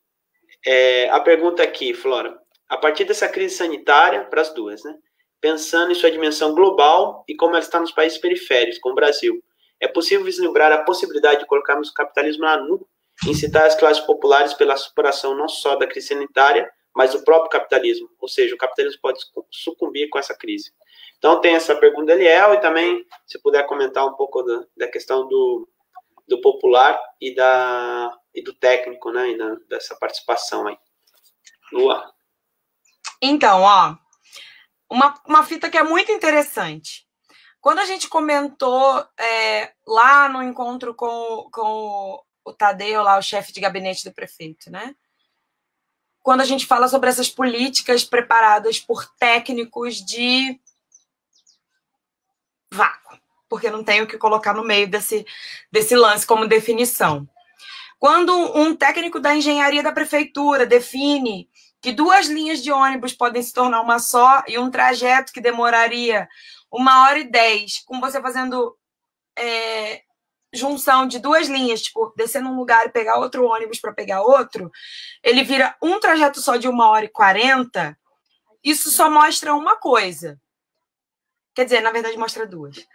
a pergunta aqui, Flora, a partir dessa crise sanitária, para as duas, né, pensando em sua dimensão global e como ela está nos países periféricos, como o Brasil, é possível vislumbrar a possibilidade de colocarmos o capitalismo na nuca, incitar as classes populares pela superação não só da crise sanitária, mas do próprio capitalismo, ou seja, o capitalismo pode sucumbir com essa crise. Então tem essa pergunta do Eliel, e também, se puder comentar um pouco da questão do popular e do técnico, né, e dessa participação aí. Lua. Então, uma fita que é muito interessante. Quando a gente comentou lá no encontro com o Tadeu, lá, o chefe de gabinete do prefeito, né? Quando a gente fala sobre essas políticas preparadas por técnicos de vácuo, porque não tem o que colocar no meio desse lance como definição. Quando um técnico da engenharia da prefeitura define que 2 linhas de ônibus podem se tornar uma só e um trajeto que demoraria 1h10, com você fazendo junção de 2 linhas, tipo, descer num lugar e pegar outro ônibus para pegar outro, ele vira um trajeto só de 1h40, isso só mostra uma coisa. Quer dizer, na verdade, mostra 2.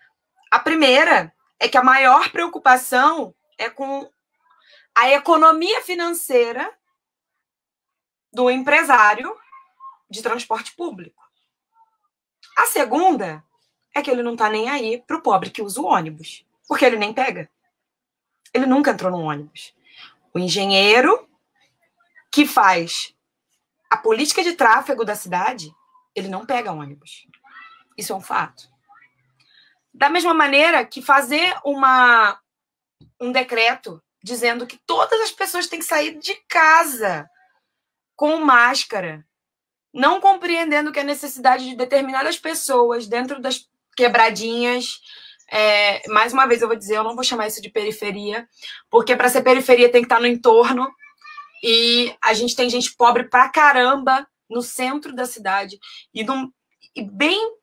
A primeira é que a maior preocupação é com a economia financeira do empresário de transporte público. A segunda é que ele não está nem aí para o pobre que usa o ônibus, porque ele nem pega. Ele nunca entrou num ônibus. O engenheiro que faz a política de tráfego da cidade, ele não pega ônibus. Isso é um fato. Da mesma maneira que fazer um decreto dizendo que todas as pessoas têm que sair de casa com máscara, não compreendendo que a necessidade de determinadas pessoas dentro das quebradinhas, mais uma vez eu vou dizer, eu não vou chamar isso de periferia, porque para ser periferia tem que estar no entorno, e a gente tem gente pobre pra caramba no centro da cidade, e bem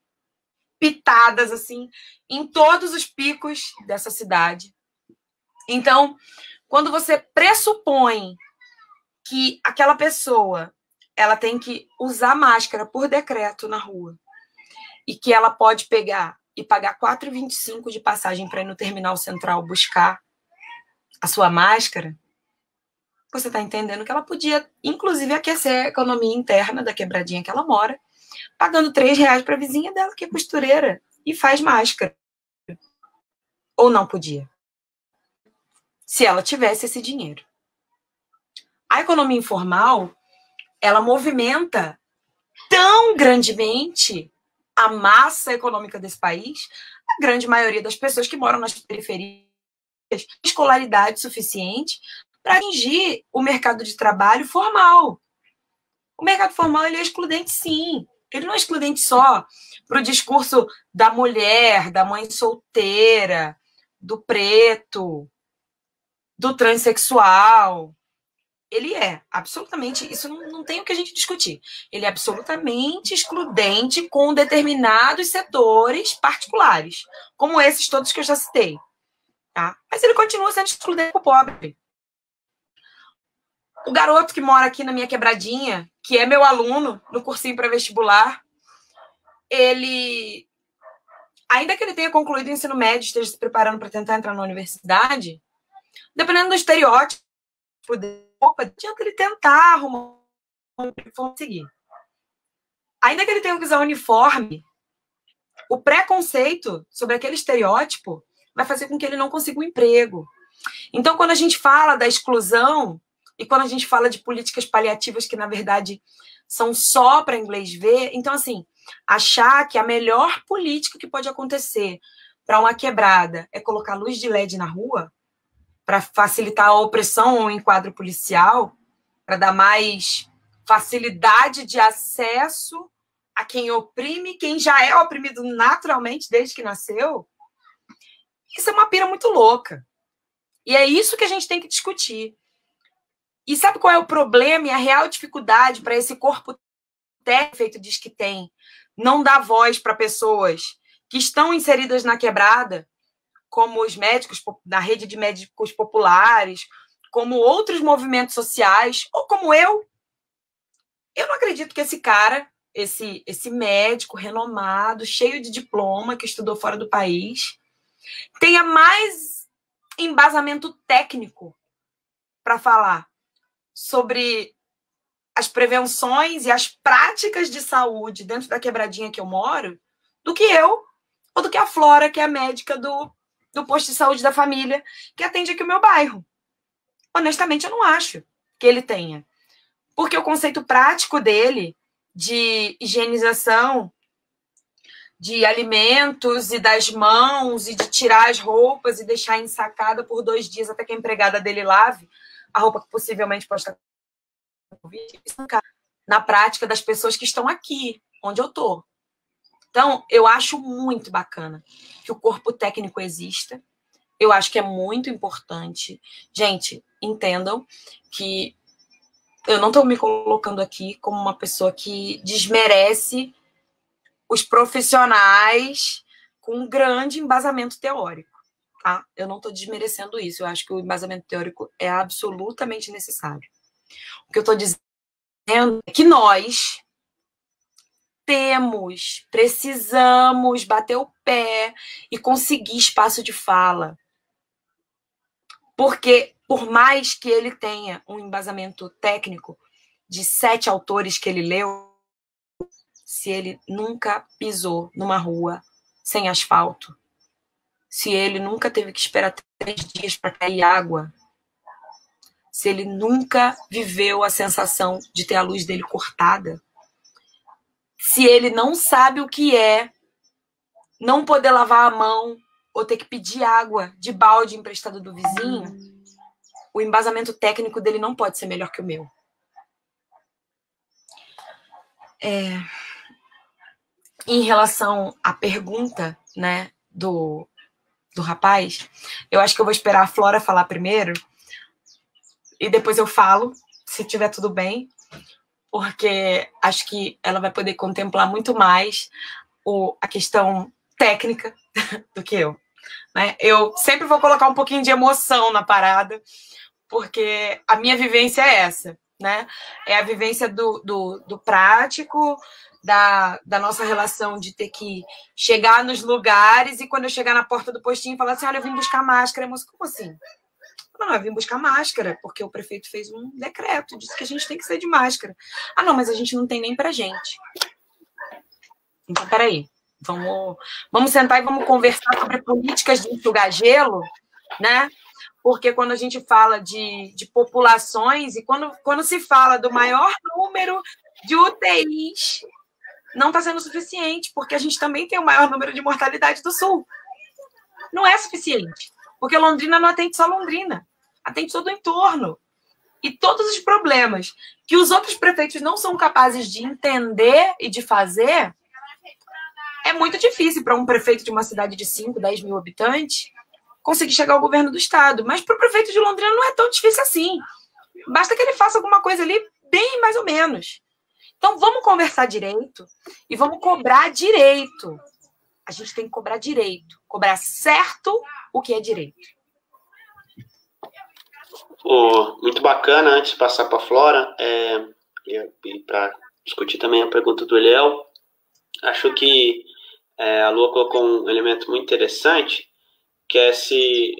pitadas, assim, em todos os picos dessa cidade. Então, quando você pressupõe que aquela pessoa ela tem que usar máscara por decreto na rua e que ela pode pegar e pagar R$ 4,25 de passagem para ir no terminal central buscar a sua máscara, você está entendendo que ela podia, inclusive, aquecer a economia interna da quebradinha que ela mora, pagando R$ 3 para a vizinha dela, que é costureira, e faz máscara. Ou não podia. Se ela tivesse esse dinheiro. A economia informal, ela movimenta tão grandemente a massa econômica desse país, a grande maioria das pessoas que moram nas periferias, escolaridade suficiente para atingir o mercado de trabalho formal. O mercado formal ele é excludente, sim. Ele não é excludente só para o discurso da mulher, da mãe solteira, do preto, do transexual. Ele é absolutamente, isso não tem o que a gente discutir. Ele é absolutamente excludente com determinados setores particulares, como esses todos que eu já citei. Tá? Mas ele continua sendo excludente com o pobre. O garoto que mora aqui na minha quebradinha, que é meu aluno no cursinho pré-vestibular, ele, ainda que ele tenha concluído o ensino médio, esteja se preparando para tentar entrar na universidade, dependendo do estereótipo dele, adianta ele tentar arrumar um conseguir. Ainda que ele tenha que usar uniforme, o preconceito sobre aquele estereótipo vai fazer com que ele não consiga um emprego. Então, quando a gente fala da exclusão e quando a gente fala de políticas paliativas que, na verdade, são só para inglês ver, então, assim, achar que a melhor política que pode acontecer para uma quebrada é colocar luz de LED na rua para facilitar a opressão ou o enquadro policial, para dar mais facilidade de acesso a quem oprime, quem já é oprimido naturalmente desde que nasceu, isso é uma pira muito louca. E é isso que a gente tem que discutir. E sabe qual é o problema e a real dificuldade para esse corpo técnico diz que tem? Não dá voz para pessoas que estão inseridas na quebrada, como os médicos da rede de médicos populares, como outros movimentos sociais, ou como eu. Eu não acredito que esse cara, esse médico renomado, cheio de diploma, que estudou fora do país, tenha mais embasamento técnico para falar sobre as prevenções e as práticas de saúde dentro da quebradinha que eu moro do que eu, ou do que a Flora, que é a médica do posto de saúde da família, que atende aqui o meu bairro. Honestamente, eu não acho que ele tenha. Porque o conceito prático dele de higienização de alimentos e das mãos e de tirar as roupas e deixar ensacada por 2 dias até que a empregada dele lave a roupa que possivelmente pode estar na prática das pessoas que estão aqui, onde eu estou. Então, eu acho muito bacana que o corpo técnico exista. Eu acho que é muito importante. Gente, entendam que eu não estou me colocando aqui como uma pessoa que desmerece os profissionais com um grande embasamento teórico. Tá? Eu não estou desmerecendo isso. Eu acho que o embasamento teórico é absolutamente necessário. O que eu estou dizendo é que nós precisamos bater o pé e conseguir espaço de fala. Porque, por mais que ele tenha um embasamento técnico de 7 autores que ele leu, se ele nunca pisou numa rua sem asfalto, se ele nunca teve que esperar 3 dias para cair água, se ele nunca viveu a sensação de ter a luz dele cortada, se ele não sabe o que é não poder lavar a mão ou ter que pedir água de balde emprestado do vizinho, o embasamento técnico dele não pode ser melhor que o meu. Em relação à pergunta, né, do rapaz, eu acho que eu vou esperar a Flora falar primeiro e depois eu falo, se tiver tudo bem, porque acho que ela vai poder contemplar muito mais a questão técnica do que eu. Né? Eu sempre vou colocar um pouquinho de emoção na parada, porque a minha vivência é essa, né? É a vivência do prático, da nossa relação de ter que chegar nos lugares e quando eu chegar na porta do postinho falar assim, olha, eu vim buscar máscara. Moça, como assim? Não, eu vim buscar máscara, porque o prefeito fez um decreto, disse que a gente tem que sair de máscara. Ah, não, mas a gente não tem nem pra gente. Então, peraí, vamos sentar e vamos conversar sobre políticas de enxugar gelo, né? Porque quando a gente fala de populações e quando se fala do maior número de UTIs, não está sendo suficiente, porque a gente também tem o maior número de mortalidade do Sul. Não é suficiente, porque Londrina não atende só Londrina, atende todo o entorno. E todos os problemas que os outros prefeitos não são capazes de entender e de fazer, é muito difícil para um prefeito de uma cidade de 5, 10 mil habitantes conseguir chegar ao governo do estado. Mas para o prefeito de Londrina não é tão difícil assim. Basta que ele faça alguma coisa ali, bem mais ou menos. Então, vamos conversar direito e vamos cobrar direito. A gente tem que cobrar direito. Cobrar certo o que é direito. Muito bacana, antes de passar para a Flora, e para discutir também a pergunta do Eliel, acho que a Lua colocou um elemento muito interessante, que é que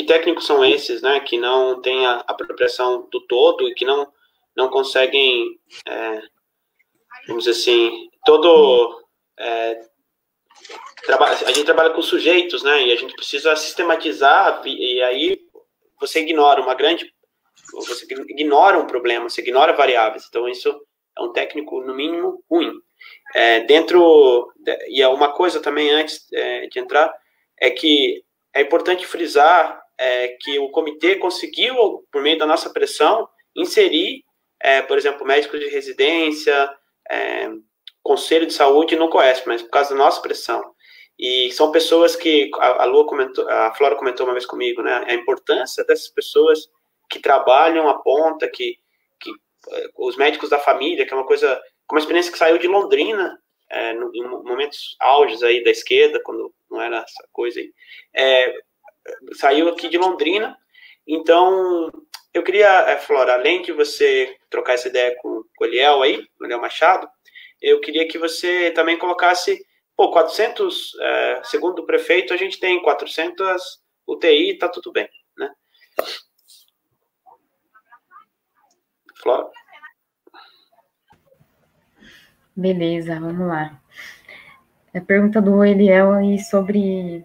técnicos são esses, né, que não têm a apropriação do todo e que não conseguem, vamos dizer assim, a gente trabalha com sujeitos, né, e a gente precisa sistematizar, e aí você ignora um problema, você ignora variáveis, então isso é um técnico, no mínimo, ruim. E uma coisa também, antes de entrar, é que é importante frisar que o comitê conseguiu, por meio da nossa pressão, inserir, por exemplo, médicos de residência, conselho de saúde no COESP, mas por causa da nossa pressão. E são pessoas que a Flora comentou uma vez comigo, né, a importância dessas pessoas que trabalham a ponta, que os médicos da família, que é uma experiência que saiu de Londrina, em momentos auges aí da esquerda, quando não era essa coisa aí, saiu aqui de Londrina. Então, eu queria, Flora, além de você trocar essa ideia com o Eliel aí, o Eliel Machado, eu queria que você também colocasse, 400, segundo o prefeito, a gente tem 400 UTI, tá tudo bem, né? Flora? Beleza, vamos lá. A pergunta do Eliel aí sobre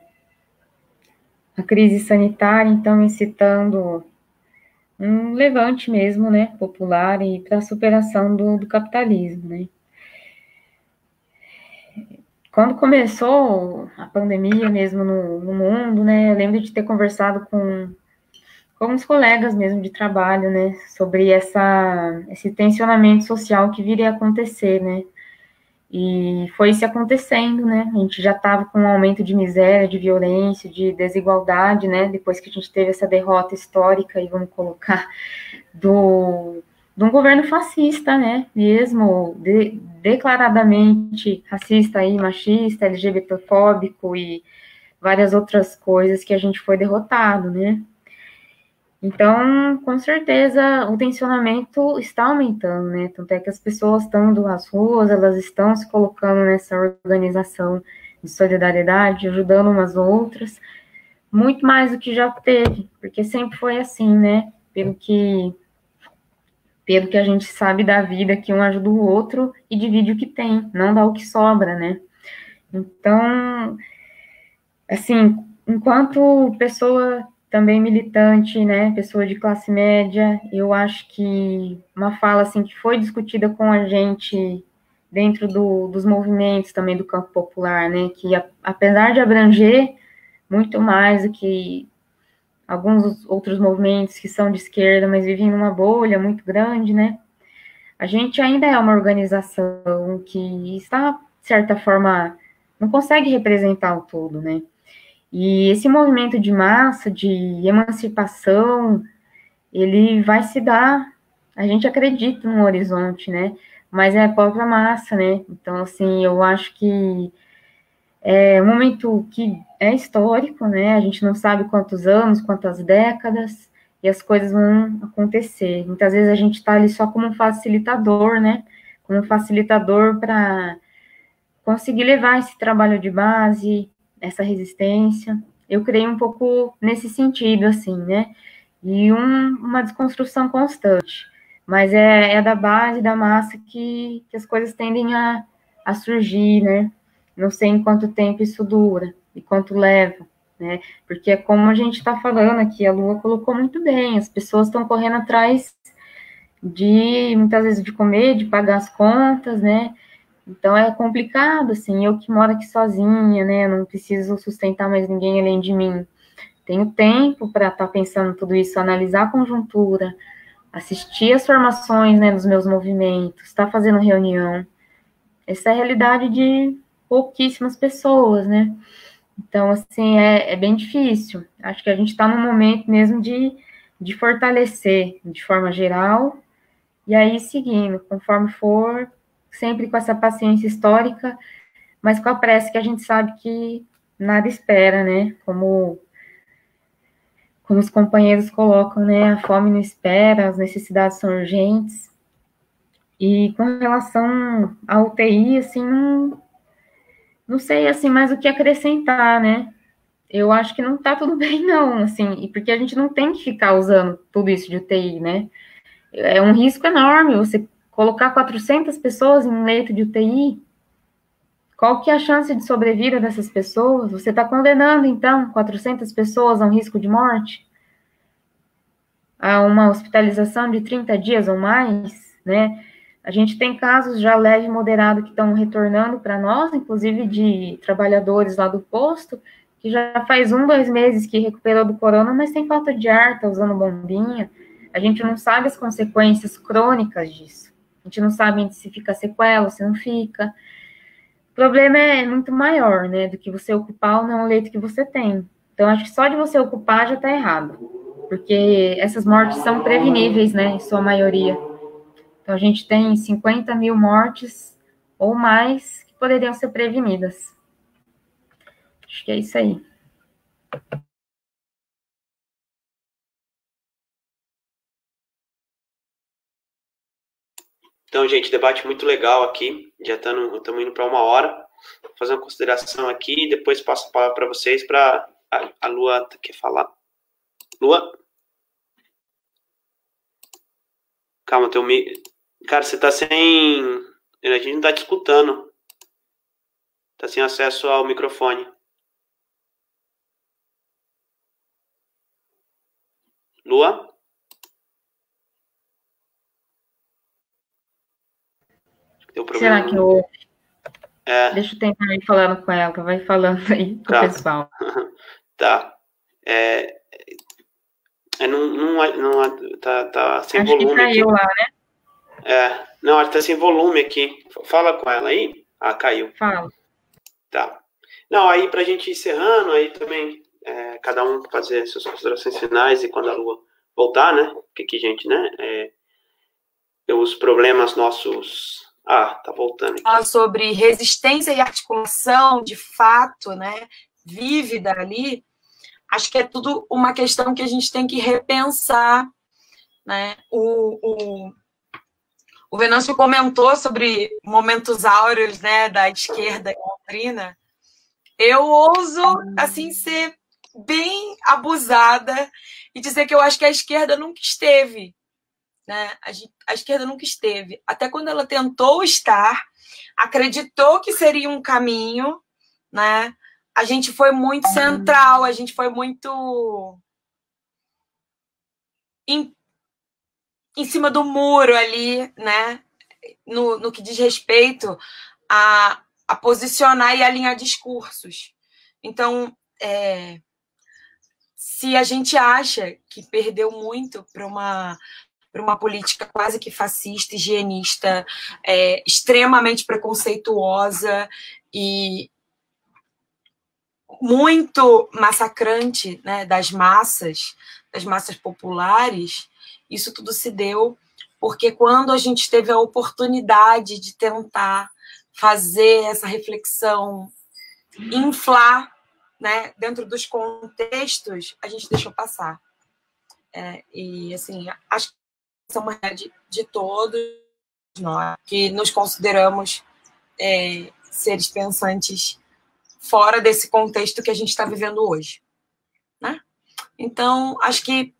a crise sanitária, então, incitando um levante mesmo, né, popular e para a superação do capitalismo, né. Quando começou a pandemia mesmo no mundo, né, eu lembro de ter conversado com uns colegas mesmo de trabalho, né, sobre esse tensionamento social que viria a acontecer, né, e foi se acontecendo, né, a gente já estava com um aumento de miséria, de violência, de desigualdade, né, depois que a gente teve essa derrota histórica, e vamos colocar, de um governo fascista, né, mesmo, declaradamente racista e machista, LGBTfóbico e várias outras coisas que a gente foi derrotado, né. Então, com certeza, o tensionamento está aumentando, né, tanto é que as pessoas estão indo às ruas, elas estão se colocando nessa organização de solidariedade, ajudando umas outras, muito mais do que já teve, porque sempre foi assim, né, pelo que a gente sabe da vida, que um ajuda o outro e divide o que tem, não dá o que sobra, né. Então, assim, enquanto pessoa também militante, né, pessoa de classe média, eu acho que uma fala, assim, que foi discutida com a gente dentro dos movimentos também do campo popular, né, que apesar de abranger muito mais do que alguns outros movimentos que são de esquerda, mas vivem numa bolha muito grande, né, a gente ainda é uma organização que está, de certa forma, não consegue representar o todo, né? E esse movimento de massa, de emancipação, ele vai se dar, a gente acredita no horizonte, né? Mas é a própria massa, né? Então, assim, eu acho que é um momento que é histórico, né? A gente não sabe quantos anos, quantas décadas, e as coisas vão acontecer. Muitas vezes a gente está ali só como um facilitador, né? Como um facilitador para conseguir levar esse trabalho de base, essa resistência. Eu criei um pouco nesse sentido, assim, né? E uma desconstrução constante. Mas é da base, da massa que as coisas tendem a surgir, né? Não sei em quanto tempo isso dura e quanto leva, né? Porque é como a gente está falando aqui, a Lua colocou muito bem, as pessoas estão correndo atrás de, muitas vezes, de comer, de pagar as contas, né? Então é complicado, assim, eu que moro aqui sozinha, né? Eu não preciso sustentar mais ninguém além de mim. Tenho tempo para estar pensando tudo isso, analisar a conjuntura, assistir as formações, né, dos meus movimentos, estar fazendo reunião. Essa é a realidade de pouquíssimas pessoas, né? Então, assim, é bem difícil. Acho que a gente está num momento mesmo de fortalecer de forma geral, e aí seguindo, conforme for, sempre com essa paciência histórica, mas com a pressa que a gente sabe que nada espera, né? Como os companheiros colocam, né? A fome não espera, as necessidades são urgentes. E com relação à UTI, assim, não sei, assim, mais o que acrescentar, né? Eu acho que não tá tudo bem, não, assim, e porque a gente não tem que ficar usando tudo isso de UTI, né? É um risco enorme você colocar 400 pessoas em um leito de UTI. Qual que é a chance de sobrevida dessas pessoas? Você está condenando, então, 400 pessoas a um risco de morte? A uma hospitalização de 30 dias ou mais, né? A gente tem casos já leve e moderado que estão retornando para nós, inclusive de trabalhadores lá do posto, que já faz 2 meses que recuperou do corona, mas tem falta de ar, está usando bombinha. A gente não sabe as consequências crônicas disso. A gente não sabe se fica sequela, se não fica. O problema é muito maior, né, do que você ocupar ou não o leito que você tem. Então, acho que só de você ocupar já está errado, porque essas mortes são preveníveis, né, em sua maioria. Então, a gente tem 50 mil mortes ou mais que poderiam ser prevenidas. Acho que é isso aí. Então, gente, debate muito legal aqui. Já estamos indo para 1 hora. Vou fazer uma consideração aqui e depois passo a palavra para vocês. Para a Lua quer falar. Lua? Calma, teu cara, você tá sem. A gente não tá te escutando. Tá sem acesso ao microfone. Lua? Deu problema. Será que eu... É. Deixa eu tentar ir falando com ela, vai falando aí com o pessoal. Tá. Tá sem acho volume que caiu aqui. Lá, né? Não, acho que tá sem volume aqui. Fala com ela aí. Caiu. Fala. Tá. Não, aí pra gente ir encerrando, aí também cada um fazer suas considerações finais e quando a Lua voltar, né? Porque aqui, gente, né? Os problemas nossos... tá voltando aqui. Fala sobre resistência e articulação, de fato, né? Vívida ali. Acho que é tudo uma questão que a gente tem que repensar, né? O Venâncio comentou sobre momentos áureos, né, da esquerda em Londrina. Eu ouso, assim, ser bem abusada e dizer que eu acho que a esquerda nunca esteve, né? A esquerda nunca esteve. Até quando ela tentou estar, acreditou que seria um caminho, né? A gente foi muito central, a gente foi muito em cima do muro ali, né? No que diz respeito a posicionar e alinhar discursos. Então, se a gente acha que perdeu muito para para uma política quase que fascista, higienista, extremamente preconceituosa e muito massacrante, né, das massas populares. Isso tudo se deu porque quando a gente teve a oportunidade de tentar fazer essa reflexão, inflar, né, dentro dos contextos, a gente deixou passar. E, assim, acho que essa é uma realidade de todos nós, que nos consideramos seres pensantes fora desse contexto que a gente está vivendo hoje, né? Então, acho que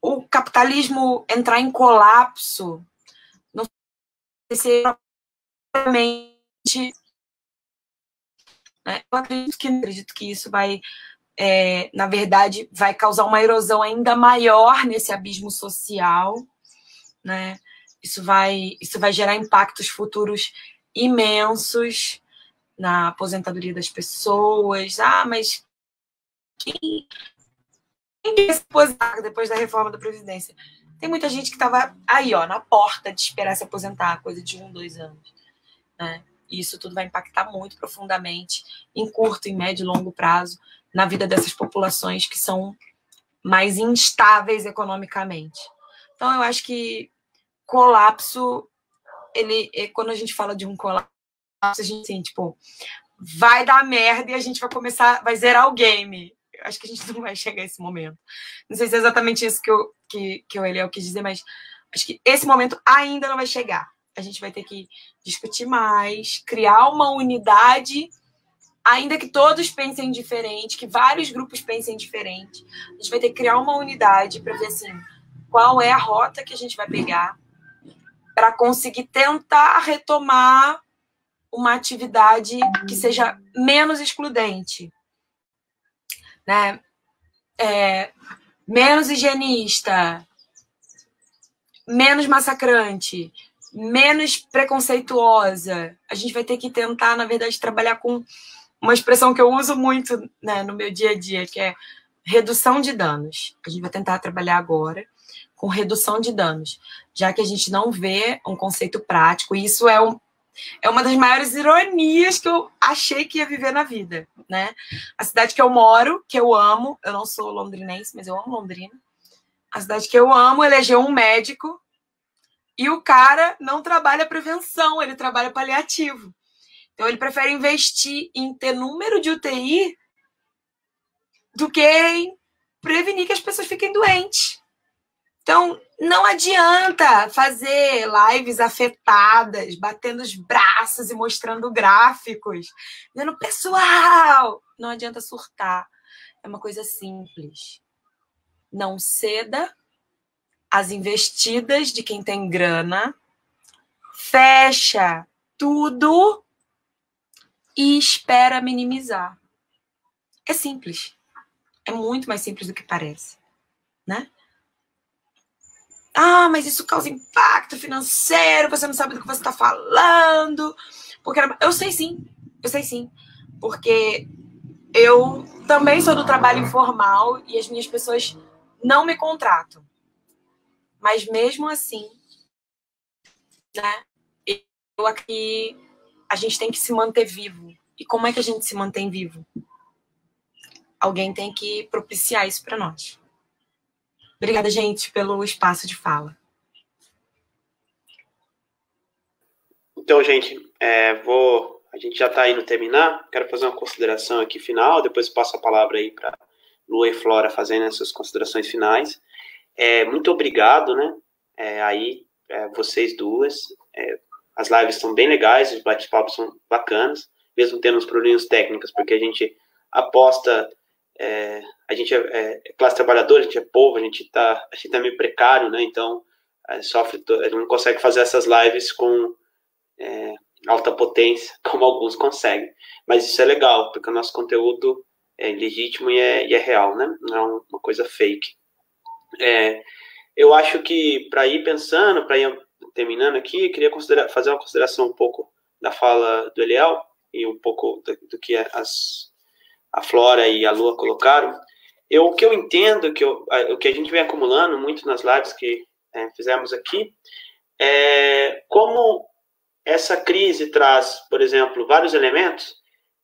o capitalismo entrar em colapso não sei se realmente, né? Eu acredito que isso vai, na verdade, vai causar uma erosão ainda maior nesse abismo social, né? Isso vai gerar impactos futuros imensos na aposentadoria das pessoas. Mas quem quer se aposentar depois da reforma da Previdência? Tem muita gente que estava aí, ó, na porta de esperar se aposentar, coisa de 1, 2 anos, né? E isso tudo vai impactar muito profundamente, em curto, em médio e longo prazo, na vida dessas populações que são mais instáveis economicamente. Então, eu acho que colapso, quando a gente fala de um colapso, a gente, assim, tipo, vai dar merda e a gente vai zerar o game. Eu acho que a gente não vai chegar a esse momento. Não sei se é exatamente isso que o Eliel quis dizer, mas acho que esse momento ainda não vai chegar. A gente vai ter que discutir mais, criar uma unidade, ainda que todos pensem diferente, que vários grupos pensem diferente. A gente vai ter que criar uma unidade para ver, assim, qual é a rota que a gente vai pegar para conseguir tentar retomar uma atividade que seja menos excludente, né? Menos higienista, menos massacrante, menos preconceituosa. A gente vai ter que tentar, na verdade, trabalhar com uma expressão que eu uso muito, né, no meu dia a dia, que é redução de danos. A gente vai tentar trabalhar agora com redução de danos, já que a gente não vê um conceito prático, e isso é uma das maiores ironias que eu achei que ia viver na vida, né? A cidade que eu moro, que eu amo, eu não sou londrinense, mas eu amo Londrina. A cidade que eu amo elegeu um médico e o cara não trabalha prevenção, ele trabalha paliativo. Então, ele prefere investir em ter número de UTI do que em prevenir que as pessoas fiquem doentes. Então, não adianta fazer lives afetadas, batendo os braços e mostrando gráficos, dizendo, pessoal, não adianta surtar. É uma coisa simples. Não ceda às investidas de quem tem grana, fecha tudo e espera minimizar. É simples. É muito mais simples do que parece, né? Mas isso causa impacto financeiro, você não sabe do que você está falando. Porque eu sei sim. Porque eu também sou do trabalho informal e as minhas pessoas não me contratam. Mas mesmo assim, né? Eu aqui, a gente tem que se manter vivo. E como é que a gente se mantém vivo? Alguém tem que propiciar isso para nós. Obrigada, gente, pelo espaço de fala. Então, gente, a gente já está indo terminar. Quero fazer uma consideração aqui final, depois passo a palavra aí para Lua e Flora fazendo essas considerações finais. Muito obrigado, né? Vocês duas. As lives são bem legais, os bate-papos são bacanas, mesmo tendo uns problemas técnicos, porque a gente aposta... a gente é classe trabalhadora, a gente é povo, a gente tá meio precário, né? Então, não consegue fazer essas lives com alta potência, como alguns conseguem. Mas isso é legal, porque o nosso conteúdo é legítimo e é real, né? Não é uma coisa fake. Eu acho que, para ir pensando, para ir terminando aqui, eu queria fazer uma consideração um pouco da fala do Eliel e um pouco do que a Flora e a Lua colocaram. O que eu entendo, o que a gente vem acumulando muito nas lives, que fizemos aqui, como essa crise traz, por exemplo, vários elementos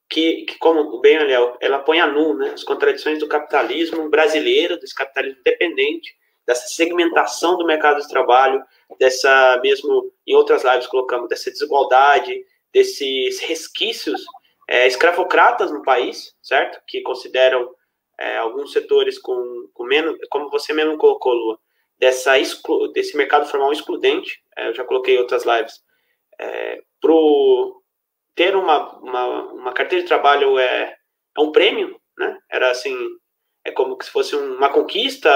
que como bem ela põe a nu, né, as contradições do capitalismo brasileiro, desse capitalismo dependente, dessa segmentação do mercado de trabalho, dessa mesmo, em outras lives colocamos, dessa desigualdade, desses resquícios escravocratas no país, certo? Que consideram alguns setores com menos, como você mesmo colocou, Lua, desse mercado formal excludente, eu já coloquei em outras lives, ter uma carteira de trabalho é um prêmio, né? Era assim, é como se fosse uma conquista,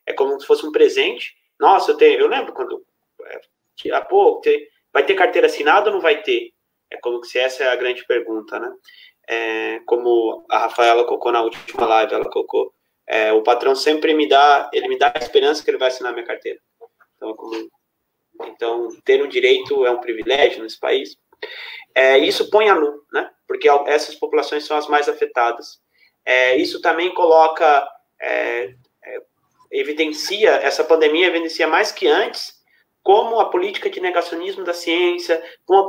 é como se fosse um presente. Nossa, eu lembro quando vai ter carteira assinada ou não vai ter? É como se essa é a grande pergunta, né? Como a Rafaela colocou na última live, ela colocou, o patrão sempre me dá a esperança que ele vai assinar minha carteira. Então, ter um direito é um privilégio nesse país. Isso põe a nu, né? Porque essas populações são as mais afetadas. Isso também coloca, essa pandemia evidencia mais que antes como a política de negacionismo da ciência, como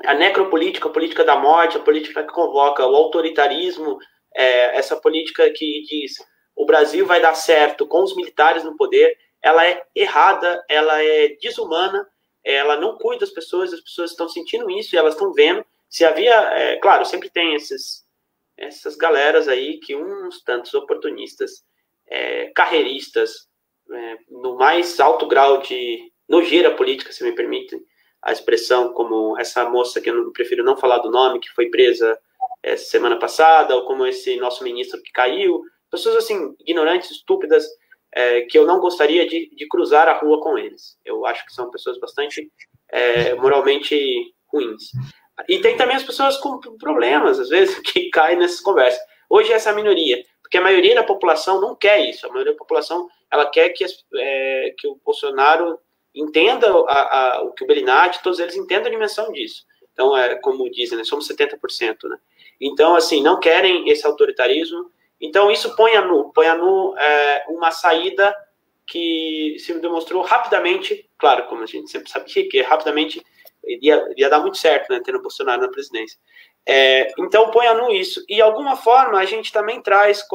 a necropolítica, a política da morte, a política que convoca o autoritarismo, essa política que diz o Brasil vai dar certo com os militares no poder, ela é errada, ela é desumana, ela não cuida das pessoas estão sentindo isso e elas estão vendo. Se havia, claro, sempre tem essas galeras aí que uns tantos oportunistas, carreiristas, no mais alto grau de nojeira política, se me permitem a expressão, como essa moça que eu prefiro não falar do nome, que foi presa semana passada, ou como esse nosso ministro que caiu, pessoas assim, ignorantes, estúpidas, que eu não gostaria de cruzar a rua com eles. Eu acho que são pessoas bastante moralmente ruins. E tem também as pessoas com problemas, às vezes, que caem nessas conversas. Hoje essa é a minoria, porque a maioria da população não quer isso. A maioria da população, ela quer que o Bolsonaro entenda o que o Belinati, todos eles entendam a dimensão disso. Então, como dizem, né, somos 70%, né? Então, assim, não querem esse autoritarismo. Então, isso põe a nu uma saída que se demonstrou rapidamente, claro, como a gente sempre sabia, que rapidamente ia dar muito certo, né, tendo o Bolsonaro na presidência. Então, põe a nu isso. E, de alguma forma, a gente também traz,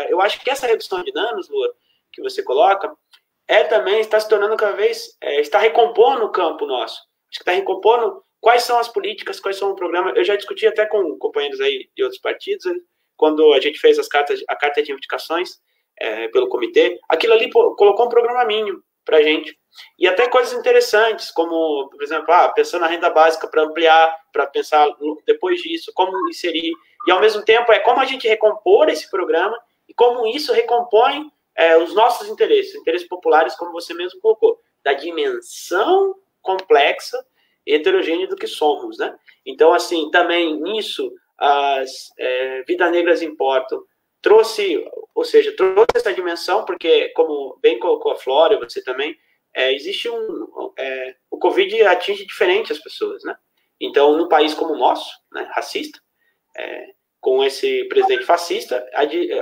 eu acho que essa redução de danos, Lua, que você coloca, também está se tornando cada vez, está recompondo o campo nosso. Acho que está recompondo quais são as políticas, quais são o programa. Eu já discuti até com companheiros aí de outros partidos, quando a gente fez a carta de indicações pelo comitê, aquilo ali colocou um programa mínimo para a gente. E até coisas interessantes, como, por exemplo, pensando na renda básica para ampliar, para pensar depois disso, como inserir. E, ao mesmo tempo, como a gente recompor esse programa e como isso recompõe os nossos interesses populares, como você mesmo colocou, da dimensão complexa e heterogênea do que somos, né? Então, assim, também nisso, as Vidas Negras Importam trouxe essa dimensão, porque, como bem colocou a Flora, você também, existe o Covid atinge diferente as pessoas, né? Então, num país como o nosso, né, racista, com esse presidente fascista,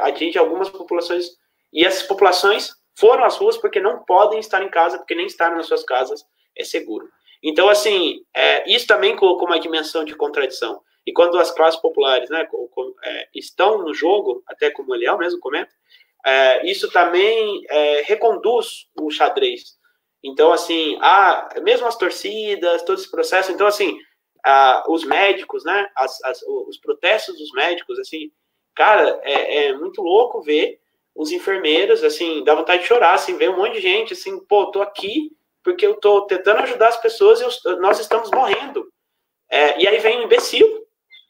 atinge algumas populações, e essas populações foram às ruas porque não podem estar em casa, porque nem estar nas suas casas é seguro. Então, assim, isso também colocou uma dimensão de contradição. E quando as classes populares, né, estão no jogo, até como o Eliel mesmo comenta, isso também reconduz o xadrez. Então, assim, mesmo as torcidas, todo esse processo, então, assim, os médicos, né, os protestos dos médicos, assim, cara, é muito louco ver os enfermeiros, assim, dá vontade de chorar, assim, ver um monte de gente, assim, pô, tô aqui porque eu tô tentando ajudar as pessoas e nós estamos morrendo. E aí vem um imbecil,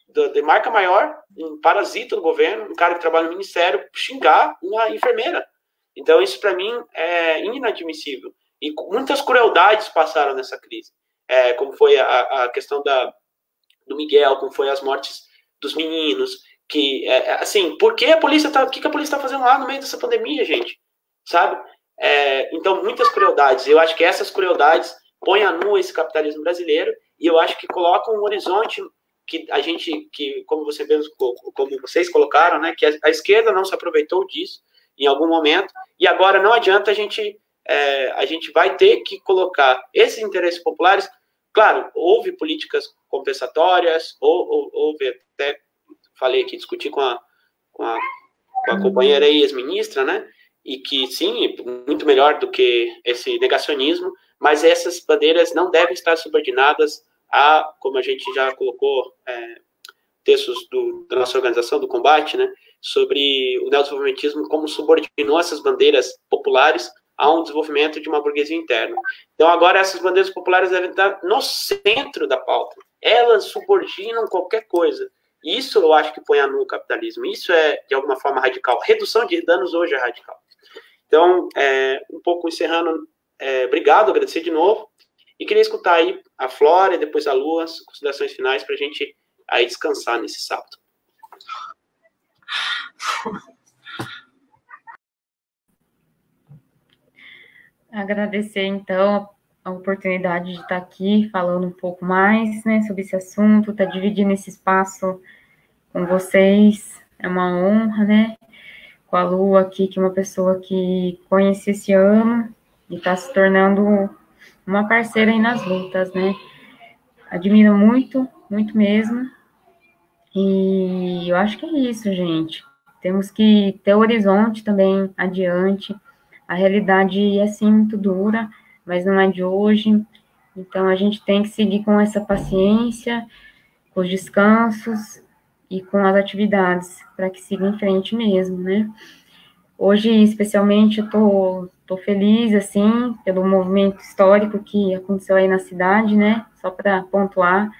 de marca maior, um parasita do governo, um cara que trabalha no ministério, xingar uma enfermeira. Então, isso para mim é inadmissível. E muitas crueldades passaram nessa crise. Como foi a questão do Miguel, como foi as mortes dos meninos, que, assim, por que a polícia o que a polícia está fazendo lá no meio dessa pandemia, gente? Sabe? Então, muitas crueldades. Eu acho que essas crueldades põem a nu esse capitalismo brasileiro e eu acho que colocam um horizonte que a gente, como vocês colocaram, né, que a esquerda não se aproveitou disso em algum momento, e agora não adianta a gente vai ter que colocar esses interesses populares. Claro, houve políticas compensatórias, houve até, falei aqui, discuti com a companheira e ex-ministra, né, e que, sim, muito melhor do que esse negacionismo, mas essas bandeiras não devem estar subordinadas a, como a gente já colocou, textos da nossa organização, do combate, né, sobre o neodesenvolvimentismo, como subordinou essas bandeiras populares a um desenvolvimento de uma burguesia interna. Então, agora, essas bandeiras populares devem estar no centro da pauta. Elas subordinam qualquer coisa. Isso eu acho que põe a nu o capitalismo. Isso é, de alguma forma, radical. Redução de danos hoje é radical. Então, um pouco encerrando, obrigado, agradecer de novo. E queria escutar aí a Flora e depois a Lua, as considerações finais para a gente aí descansar nesse sábado. Agradecer, então, a oportunidade de estar aqui falando um pouco mais, né, sobre esse assunto, estar dividindo esse espaço com vocês, é uma honra, né, com a Lu aqui, que é uma pessoa que conheci esse ano e está se tornando uma parceira aí nas lutas, né, admiro muito, muito mesmo, e eu acho que é isso, gente, temos que ter o horizonte também adiante. A realidade é, sim, muito dura, mas não é de hoje. Então, a gente tem que seguir com essa paciência, com os descansos e com as atividades, para que siga em frente mesmo, né? Hoje, especialmente, eu tô feliz, assim, pelo movimento histórico que aconteceu aí na cidade, né? Só para pontuar,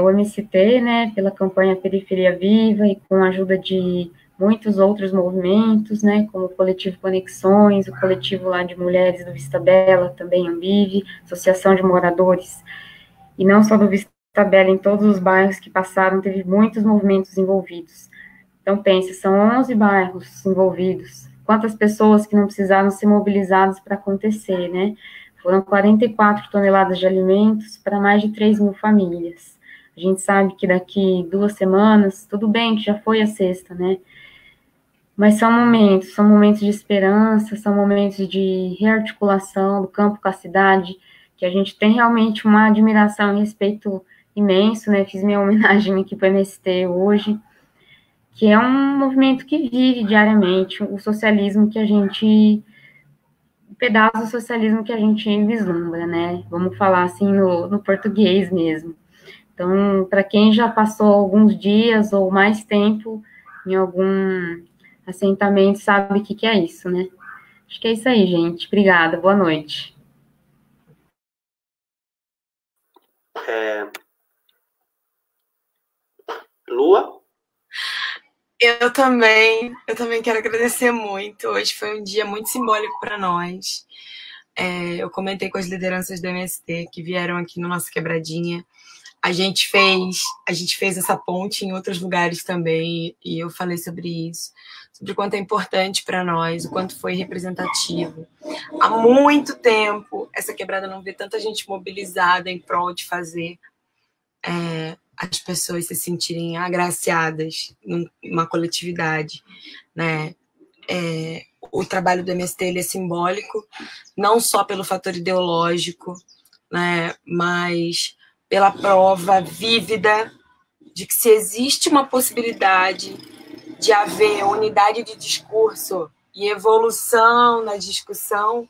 o MST, né? Pela campanha Periferia Viva e com a ajuda de muitos outros movimentos, né, como o Coletivo Conexões, o coletivo lá de mulheres do Vista Bela, também Ambive, Associação de Moradores, e não só do Vista Bela, em todos os bairros que passaram, teve muitos movimentos envolvidos. Então, pense, são 11 bairros envolvidos, quantas pessoas que não precisaram ser mobilizadas para acontecer, né, foram 44 toneladas de alimentos para mais de 3 mil famílias. A gente sabe que daqui 2 semanas, tudo bem que já foi a sexta, né, mas são momentos de esperança, são momentos de rearticulação do campo com a cidade, que a gente tem realmente uma admiração e respeito imenso, né, fiz minha homenagem aqui para o MST hoje, que é um movimento que vive diariamente o socialismo que a gente, um pedaço do socialismo que a gente vislumbra, né, vamos falar assim no português mesmo. Então, para quem já passou alguns dias ou mais tempo em algum assentamento, sabe o que é isso, né? Acho que é isso aí, gente. Obrigada, boa noite. Lua? Eu também quero agradecer muito. Hoje foi um dia muito simbólico para nós. Eu comentei com as lideranças do MST que vieram aqui no nosso Quebradinha. A gente fez essa ponte em outros lugares também, e eu falei sobre isso, sobre o quanto é importante para nós, o quanto foi representativo. Há muito tempo, essa quebrada não vê tanta gente mobilizada em prol de fazer as pessoas se sentirem agraciadas numa coletividade, né? O trabalho do MST ele é simbólico, não só pelo fator ideológico, né, mas pela prova vívida de que se existe uma possibilidade de haver unidade de discurso e evolução na discussão,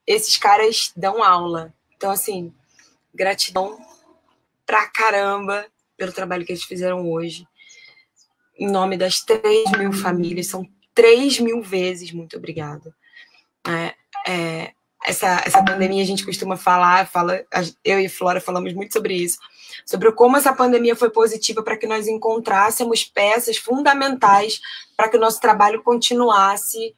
esses caras dão aula. Então, assim, gratidão pra caramba pelo trabalho que eles fizeram hoje. Em nome das 3 mil famílias, são 3 mil vezes muito obrigada. Essa pandemia a gente costuma eu e Flora falamos muito sobre isso, sobre como essa pandemia foi positiva para que nós encontrássemos peças fundamentais para que o nosso trabalho continuasse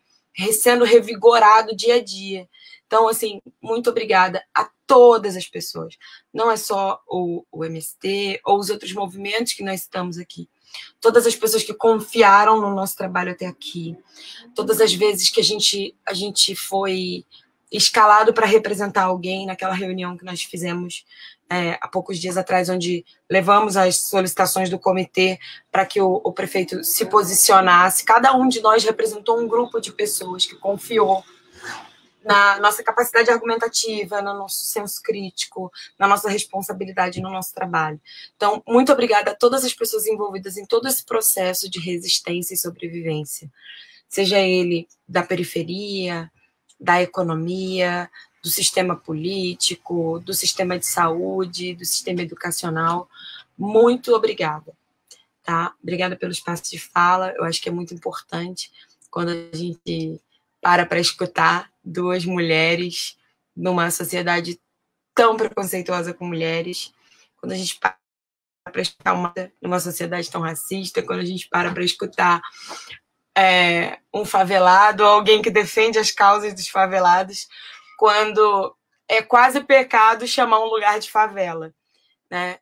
sendo revigorado dia a dia. Então, assim, muito obrigada a todas as pessoas. Não é só o MST ou os outros movimentos que nós estamos aqui. Todas as pessoas que confiaram no nosso trabalho até aqui. Todas as vezes que a gente foi escalado para representar alguém naquela reunião que nós fizemos há poucos dias atrás, onde levamos as solicitações do comitê para que o prefeito se posicionasse. Cada um de nós representou um grupo de pessoas que confiou na nossa capacidade argumentativa, no nosso senso crítico, na nossa responsabilidade no nosso trabalho. Então, muito obrigada a todas as pessoas envolvidas em todo esse processo de resistência e sobrevivência, seja ele da periferia, da economia, do sistema político, do sistema de saúde, do sistema educacional. Muito obrigada, tá? Obrigada pelo espaço de fala. Eu acho que é muito importante quando a gente para escutar duas mulheres numa sociedade tão preconceituosa com mulheres, quando a gente para escutar numa sociedade tão racista, quando a gente para escutar um favelado, alguém que defende as causas dos favelados, quando é quase pecado chamar um lugar de favela, né?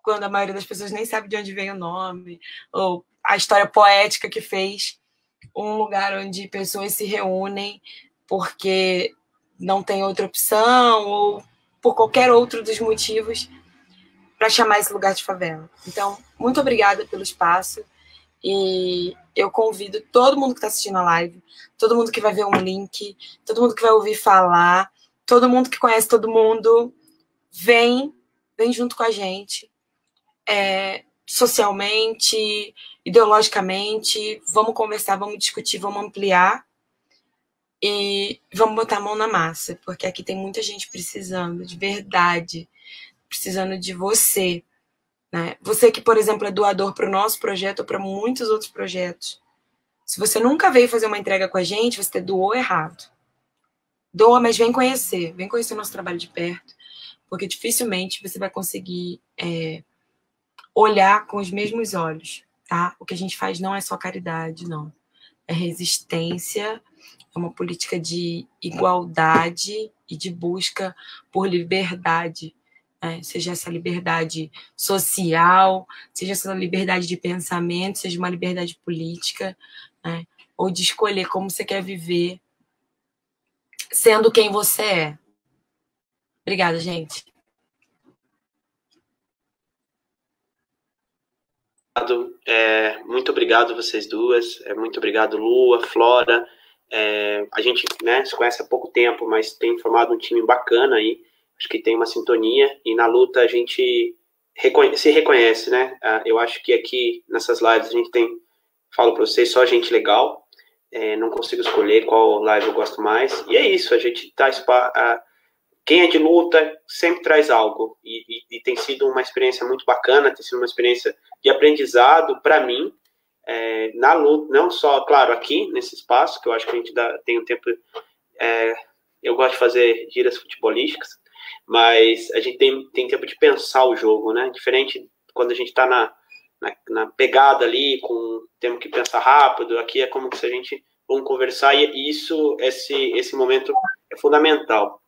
Quando a maioria das pessoas nem sabe de onde vem o nome, ou a história poética que fez um lugar onde pessoas se reúnem porque não tem outra opção, ou por qualquer outro dos motivos, para chamar esse lugar de favela. Então, muito obrigada pelo espaço, e eu convido todo mundo que está assistindo a live, todo mundo que vai ver um link, todo mundo que vai ouvir falar, todo mundo que conhece todo mundo, vem junto com a gente, socialmente, ideologicamente, vamos conversar, vamos discutir, vamos ampliar e vamos botar a mão na massa, porque aqui tem muita gente precisando, de verdade, precisando de você, né? Você que, por exemplo, é doador para o nosso projeto ou para muitos outros projetos. Se você nunca veio fazer uma entrega com a gente, você doou errado. Doa, mas vem conhecer o nosso trabalho de perto, porque dificilmente você vai conseguir olhar com os mesmos olhos, tá? O que a gente faz não é só caridade, não. É resistência, é uma política de igualdade e de busca por liberdade, né? Seja essa liberdade social, seja essa liberdade de pensamento, seja uma liberdade política, né? Ou de escolher como você quer viver, sendo quem você é. Obrigada, gente. Muito obrigado vocês duas, muito obrigado Lua, Flora, a gente, né, se conhece há pouco tempo, mas tem formado um time bacana aí, acho que tem uma sintonia, e na luta a gente se reconhece, né, eu acho que aqui nessas lives a gente falo para vocês, só gente legal, não consigo escolher qual live eu gosto mais, e é isso, a gente quem é de luta sempre traz algo, e tem sido uma experiência muito bacana, tem sido uma experiência de aprendizado para mim, na luta, não só, claro, aqui nesse espaço, que eu acho que a gente tem um tempo, eu gosto de fazer giras futebolísticas, mas a gente tem tempo de pensar o jogo, né? Diferente quando a gente está na pegada ali, temos que pensar rápido, aqui é como se a gente vamos conversar, e esse momento é fundamental.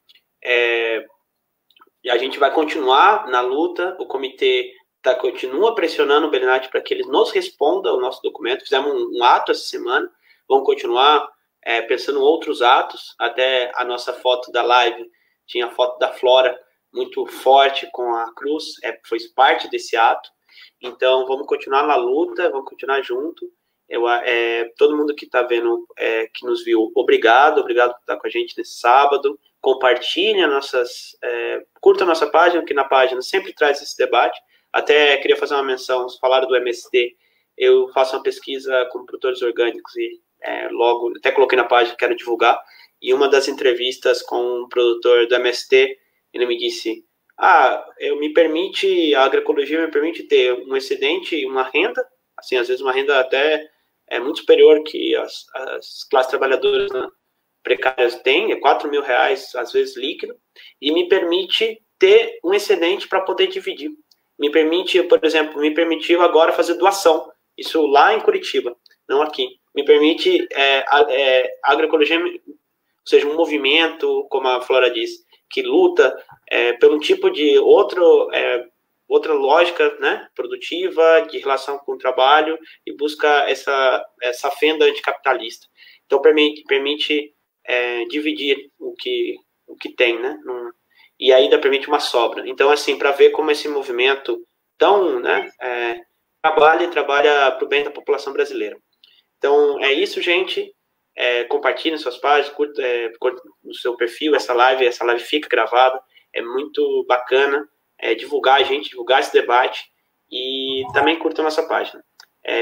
E a gente vai continuar na luta, o comitê continua pressionando o Belinati para que ele nos responda ao nosso documento, fizemos um ato essa semana, vamos continuar pensando em outros atos, até a nossa foto da live, tinha a foto da Flora muito forte com a cruz, foi parte desse ato, então vamos continuar na luta, vamos continuar junto, todo mundo que está vendo, que nos viu, obrigado por estar com a gente nesse sábado, compartilhe curta a nossa página, que na página sempre traz esse debate. Até queria fazer uma menção, falaram do MST, eu faço uma pesquisa com produtores orgânicos e logo, até coloquei na página, quero divulgar, e uma das entrevistas com um produtor do MST, ele me disse, a agroecologia me permite ter um excedente e uma renda, assim, às vezes uma renda até muito superior que as classes trabalhadoras, né, precárias têm, R$4.000, às vezes líquido, e me permite ter um excedente para poder dividir. Me permite, por exemplo, me permitiu agora fazer doação, isso lá em Curitiba, não aqui. Me permite a agroecologia, ou seja, um movimento, como a Flora disse, que luta por um tipo de outra lógica, né, produtiva, de relação com o trabalho, e busca essa fenda anticapitalista. Então, permite dividir o que tem, né? e ainda permite uma sobra. Então, assim, para ver como esse movimento tão, né, trabalha para o bem da população brasileira. Então, é isso, gente. Compartilhem suas páginas, curta no seu perfil essa live fica gravada. É muito bacana divulgar a gente, divulgar esse debate, e também curtam nossa página.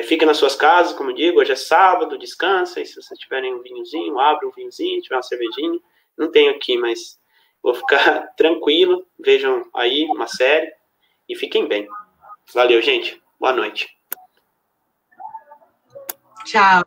Fica nas suas casas, como eu digo, hoje é sábado, descansa, e se vocês tiverem um vinhozinho, abre um vinhozinho, tiver uma cervejinha. Não tenho aqui, mas vou ficar tranquilo. Vejam aí uma série e fiquem bem. Valeu, gente. Boa noite. Tchau.